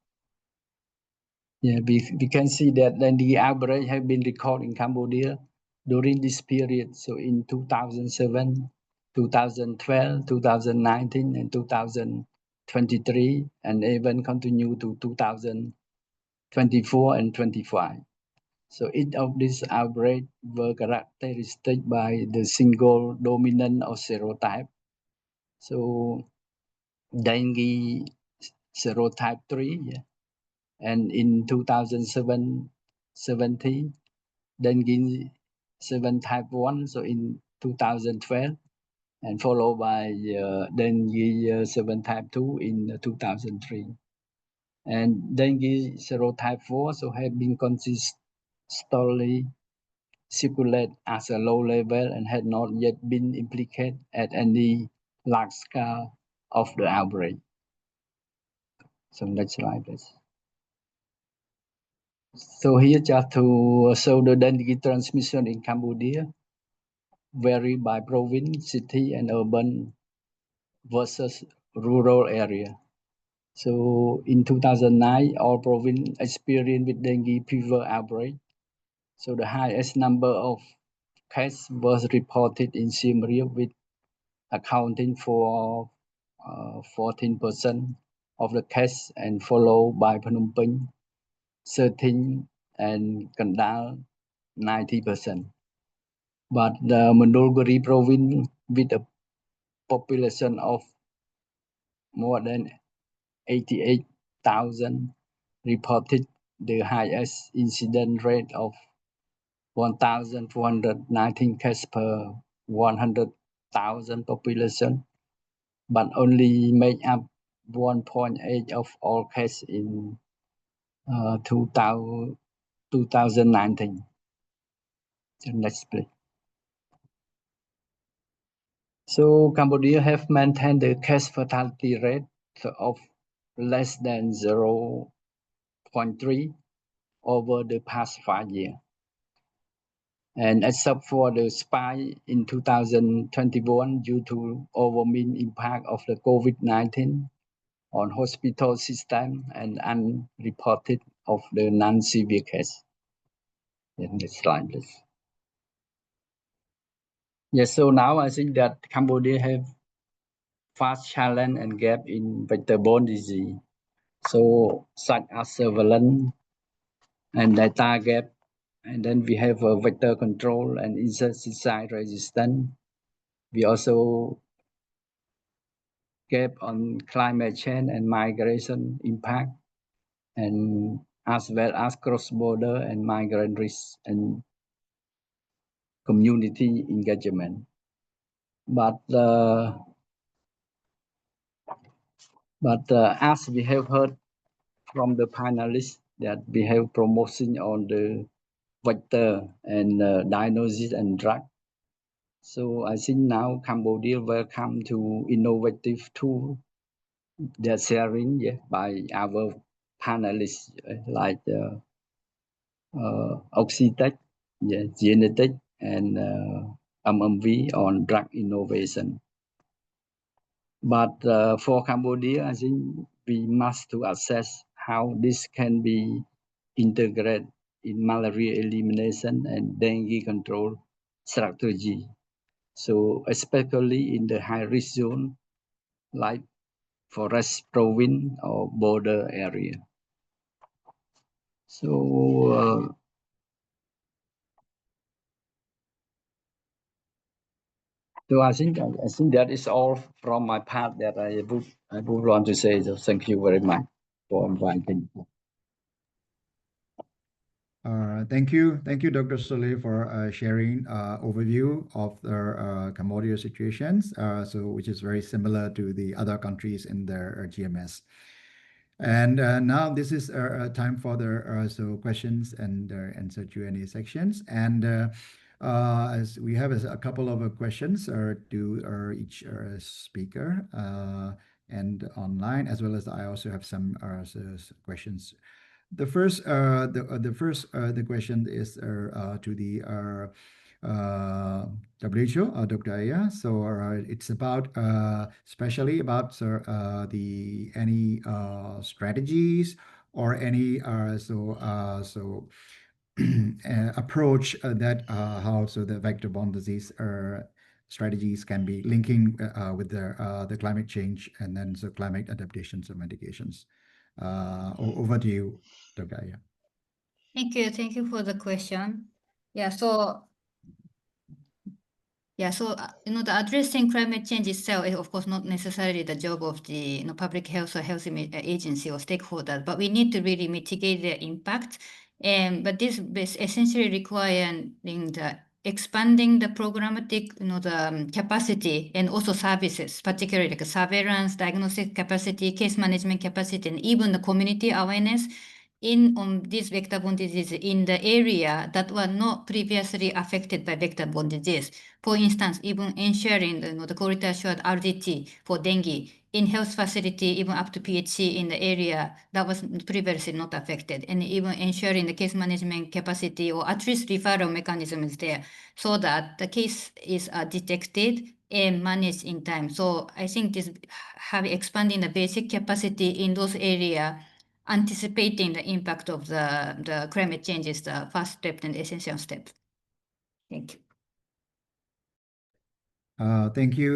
Yeah, we can see that dengue outbreak have been recorded in Cambodia during this period. So in 2007, 2012, 2019, and 2023, and even continue to 2024 and 25. So each of these outbreaks were characteristic by the single dominant or serotype. So dengue serotype 3, yeah. And in 2017, dengue 7 type 1, so in 2012, and followed by dengue 7 type 2 in 2003. And dengue serotype 4 so have been consistently circulate at a low level and had not yet been implicated at any large scale of the outbreak. So next slide, please. So here just to show the dengue transmission in Cambodia vary by province, city, and urban versus rural area. So in 2009, all provinces experienced with dengue fever outbreak. So the highest number of cases was reported in Siem Reap, with accounting for 14% of the cases, and followed by Phnom Penh 13% and Kandal 90%. But the Mandalguri province, with a population of more than 88,000, reported the highest incident rate of 1,419 cases per 100,000 population, but only make up 1.8 of all cases in 2019. So next, please. So Cambodia have maintained the case fatality rate of less than 0.3 over the past 5 years. And except for the spike in 2021 due to overwhelming impact of the COVID-19 on hospital system and unreported of the non-severe case. Next slide, please. Yes, so now I think that Cambodia have vast challenge and gap in vector-borne disease. So such as surveillance and data gap, and then we have a vector control and insecticide resistance. We also gap on climate change and migration impact, and as well as cross-border and migrant risk. And community engagement. But as we have heard from the panelists, that we have promotion on the vector and diagnosis and drug. So I think now Cambodia welcome to innovative tool they're sharing by our panelists like Oxitec, Genetic, and MMV on drug innovation. But for Cambodia, I think we must to assess how this can be integrated in malaria elimination and dengue control strategy. So especially in the high-risk zone, like forest province or border area. So I think that is all from my part that I would want to say. So thank you very much for inviting. Thank you, Dr. Soleh, for sharing overview of the Cambodia situations, which is very similar to the other countries in their GMS. And now this is time for the questions and answer Q&A sections. And as we have a couple of questions to each speaker and online, as well as I also have some questions. The first question is to the WHO, Dr. Aya. So it's about especially about any strategies or any approach that how the vector-borne disease strategies can be linking with the climate change and then climate adaptations and mitigations. Over to you, Dr. Aya. Thank you for the question. So the addressing climate change itself is of course not necessarily the job of the public health or health agency or stakeholders, but we need to really mitigate their impact. But this is essentially requiring the expanding the programmatic the capacity and also services, particularly like surveillance, diagnostic capacity, case management capacity, and even the community awareness on this vector-borne disease in the area that were not previously affected by vector-borne disease. For instance, even ensuring the quality assured RDT for dengue in health facility, even up to PHC in the area that was previously not affected, and even ensuring the case management capacity or at least referral mechanism is there so that the case is detected and managed in time. So I think this have expanding the basic capacity in those areas, anticipating the impact of the climate change is the first step and essential step. Thank you.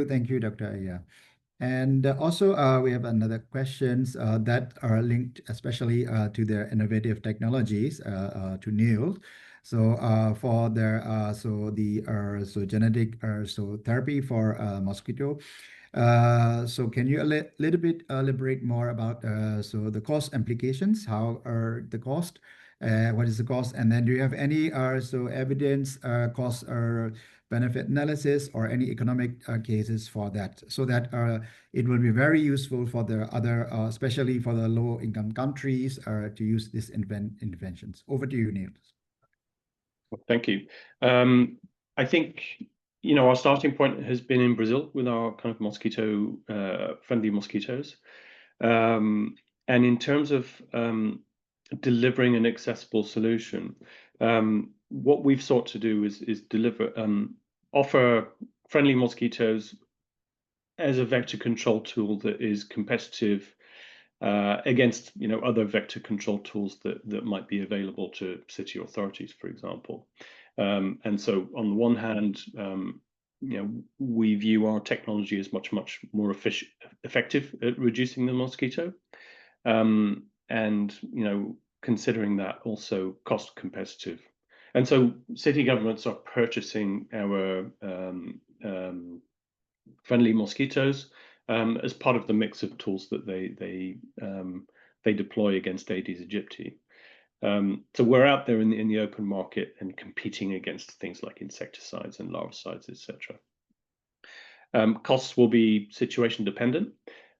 Thank you, Dr. Aya. And also, we have another questions that are linked especially to their innovative technologies to Neil. So for their genetic therapy for mosquito. So can you little bit elaborate more about the cost implications? How are the cost? What is the cost? And then do you have any evidence, cost or benefit analysis or any economic cases for that, so that it will be very useful for the other, especially for the low-income countries, to use these interventions. Over to you, Neil. Thank you. I think our starting point has been in Brazil with our kind of mosquito friendly mosquitoes, and in terms of delivering an accessible solution, what we've sought to do is offer friendly mosquitoes as a vector control tool that is competitive against other vector control tools that might be available to city authorities, for example. And so on the one hand, we view our technology as much more effective at reducing the mosquito, and considering that also cost competitive. And so city governments are purchasing our friendly mosquitoes as part of the mix of tools that they deploy against Aedes aegypti. So we're out there in the open market and competing against things like insecticides and larvicides, etc. Costs will be situation dependent,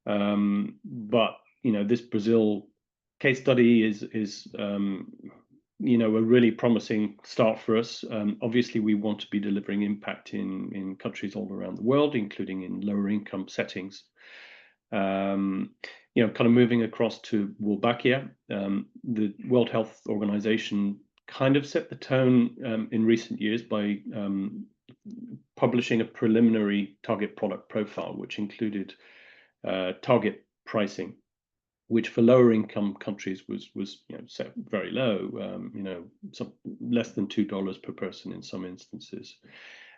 but this Brazil case study is a really promising start for us. Obviously, we want to be delivering impact in countries all around the world, including in lower income settings. Kind of moving across to Wolbachia, the World Health Organization kind of set the tone in recent years by publishing a preliminary target product profile, which included target pricing, which for lower income countries was set very low, some less than $2 per person in some instances.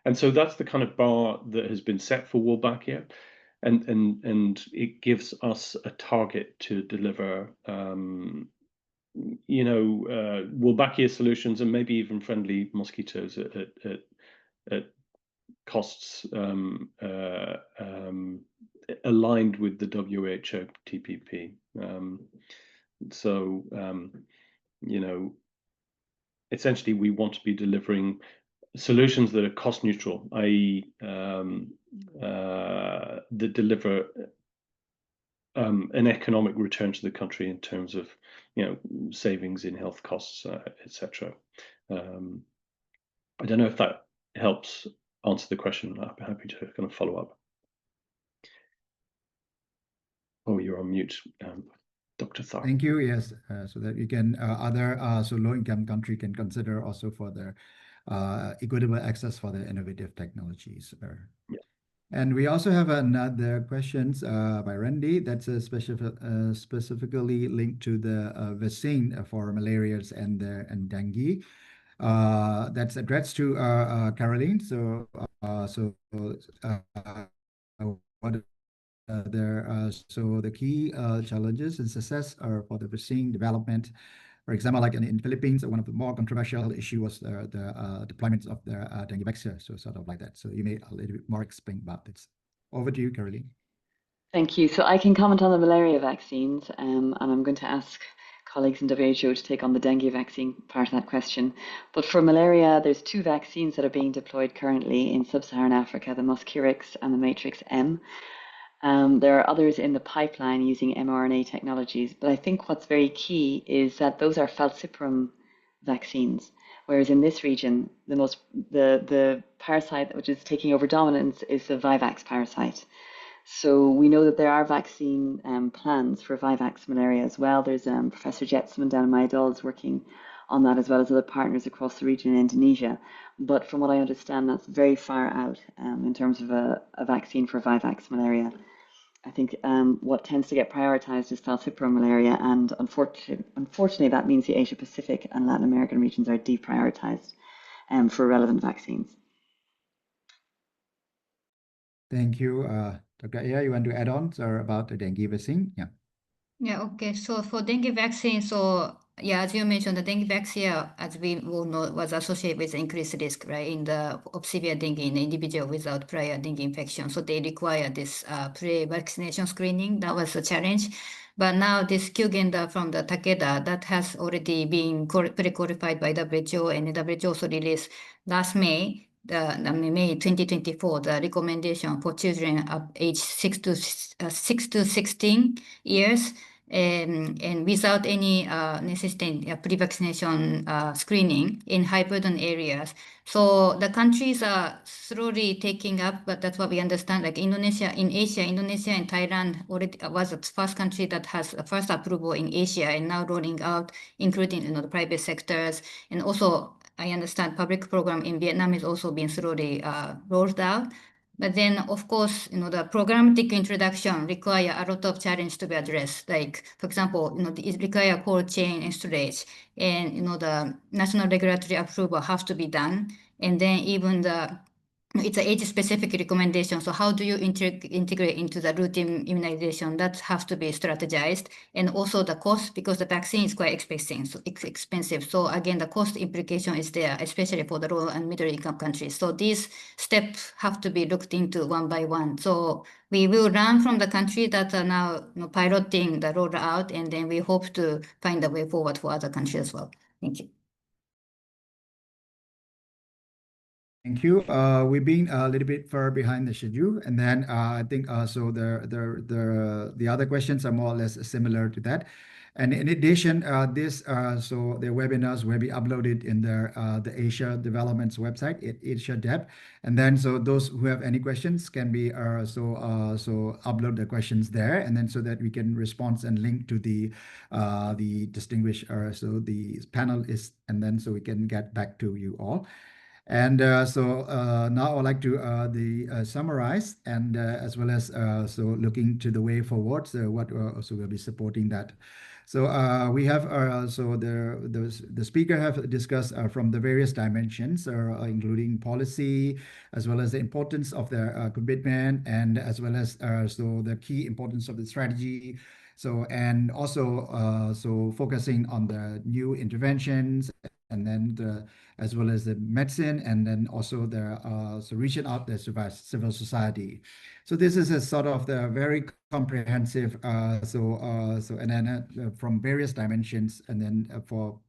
And so that's the kind of bar that has been set for Wolbachia, and it gives us a target to deliver Wolbachia solutions and maybe even friendly mosquitoes at costs aligned with the WHO TPP. Essentially, we want to be delivering solutions that are cost neutral, i.e., that deliver an economic return to the country in terms of savings in health costs, etc. I don't know if that helps answer the question. I'd be happy to kind of follow up. Oh, you're on mute, Dr. Thar. Thank you. Yes, so that you can so low-income country can consider also for their equitable access for the innovative technologies. Yeah. And we also have another questions by Randy that's specifically linked to the vaccine for malaria and dengue. That's addressed to Caroline. So what so the key challenges and success are for the vaccine development. For example, like in Philippines, one of the more controversial issue was the deployment of the dengue vaccine. So sort of like that. So you may a little bit more explain about this. Over to you, Caroline. Thank you. So I can comment on the malaria vaccines, and I'm going to ask colleagues in WHO to take on the dengue vaccine part of that question. But for malaria, there's two vaccines that are being deployed currently in sub-Saharan Africa, the Mosquirix and the Matrix-M. There are others in the pipeline using mRNA technologies, but I think what's very key is that those are falciparum vaccines, whereas in this region, the parasite which is taking over dominance is the Vivax parasite. So we know that there are vaccine plans for Vivax malaria as well. There's Professor Jetsman down in Mayadol working on that, as well as other partners across the region in Indonesia. But from what I understand, that's very far out in terms of a vaccine for Vivax malaria. I think what tends to get prioritized is falciparum malaria, and unfortunately that means the Asia Pacific and Latin American regions are deprioritized for relevant vaccines. Thank you. Dr. Aya, you want to add on about the dengue vaccine? Yeah. Yeah, okay. So for dengue vaccine, so yeah, as you mentioned, the dengue vaccine, as we all know, was associated with increased risk, right, of severe dengue in the individual without prior dengue infection. So they require this pre-vaccination screening. That was a challenge. But now this Kyugenda from the Takeda, that has already been pre-qualified by WHO, and WHO also released last May, May 2024, the recommendation for children of age 6 to 16 years, and without any necessitating pre-vaccination screening in high burden areas. So the countries are slowly taking up, but that's what we understand. Like Indonesia, in Asia, Indonesia and Thailand already was the first country that has the first approval in Asia, and now rolling out, including the private sectors, and also I understand public program in Vietnam is also being slowly rolled out. But then, of course, the programmatic introduction require a lot of challenge to be addressed. Like, for example, it require cold chain and storage, and the national regulatory approval have to be done, and then even the it's an age-specific recommendation. So how do you integrate into the routine immunization? That has to be strategized. And also the cost, because the vaccine is quite expensive. So again, the cost implication is there, especially for the low and middle income countries. So these steps have to be looked into one by one. So we will learn from the country that are now piloting the rollout, and then we hope to find a way forward for other countries as well. Thank you. Thank you. We've been a little bit far behind the schedule, and then I think so the other questions are more or less similar to that. And in addition, so the webinars will be uploaded in the Asia Development's website, Asia Dev, and then so those who have any questions can be so upload the questions there, and then so that we can respond and link to the distinguished so the panelists, and then so we can get back to you all. And so now I'd like to summarize, and as well as so looking to the way forward, so what also will be supporting that. So we have so the speaker have discussed from the various dimensions, including policy, as well as the importance of the commitment, and as well as so the key importance of the strategy. So and also so focusing on the new interventions, and then as well as the medicine, and then also so reaching out the civil society. So this is a sort of the very comprehensive so and then from various dimensions, and then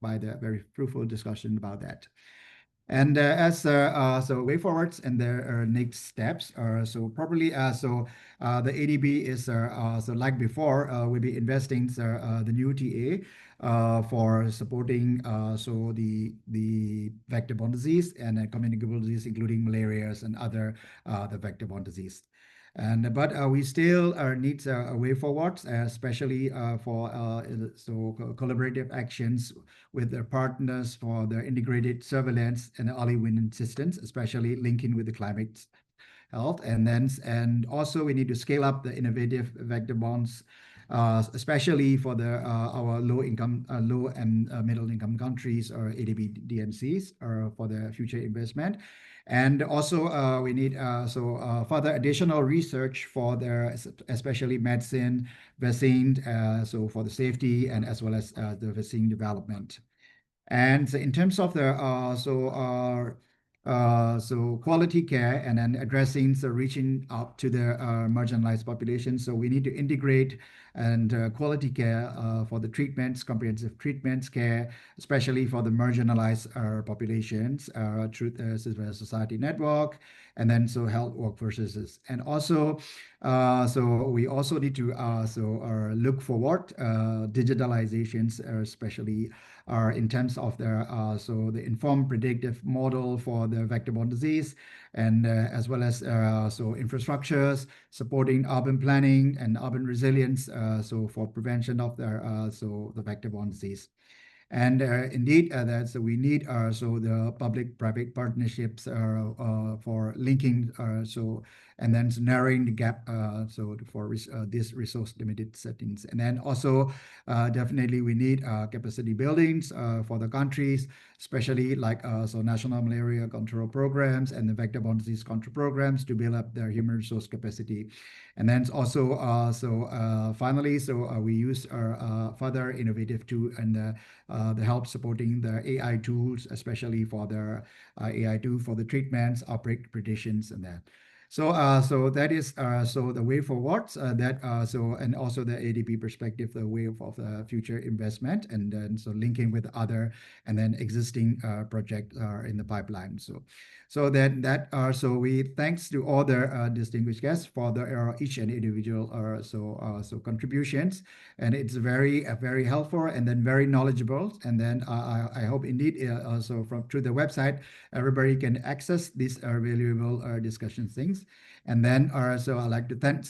by the very fruitful discussion about that. And as so way forwards and the next steps are so probably the ADB is so like before we'll be investing the new TA for supporting so the vector-borne disease and communicable disease, including malarias and other the vector-borne disease. And but we still need a way forward, especially for so collaborative actions with their partners for their integrated surveillance and early warning systems, especially linking with the climate health. And also we need to scale up the innovative vector-bornes, especially for our low and middle income countries, or ADB DNCs, or for the future investment. And also we need further additional research for their especially medicine, vaccine, so for the safety, and as well as the vaccine development. And in terms of the so quality care, and then addressing the reaching out to the marginalized population. So we need to integrate and quality care for the treatments, comprehensive treatments care, especially for the marginalized populations through the civil society network, and then so health workforces. And also so we also need to look forward digitalizations, especially in terms of the informed predictive model for the vector-borne disease, and as well as so infrastructures supporting urban planning and urban resilience, so for prevention of the vector-borne disease. And indeed, we need so the public-private partnerships for linking and then narrowing the gap so for these resource-limited settings. And then also definitely we need capacity buildings for the countries, especially like so national malaria control programs and the vector-borne disease control programs to build up their human resource capacity. And then also finally, we use our further innovative tool and the help supporting the AI tools, especially for the AI tool for the treatments, outbreak predictions, and that. So that is so the way forward, and also the ADB perspective, the way of the future investment, and then so linking with other and then existing projects in the pipeline. So we thanks to all the distinguished guests for each and individual so contributions, and it's very helpful and then very knowledgeable. And then I hope indeed also through the website everybody can access these valuable discussion things. And then so I'd like to thank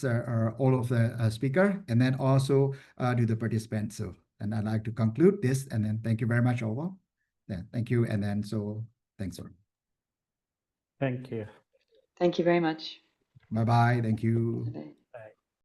all of the speaker, and then also to the participants. So, and I'd like to conclude this, and then thank you very much, all. Yeah, thank you, and then so thanks, sir. Thank you. Thank you very much. Bye-bye. Thank you. Bye-bye.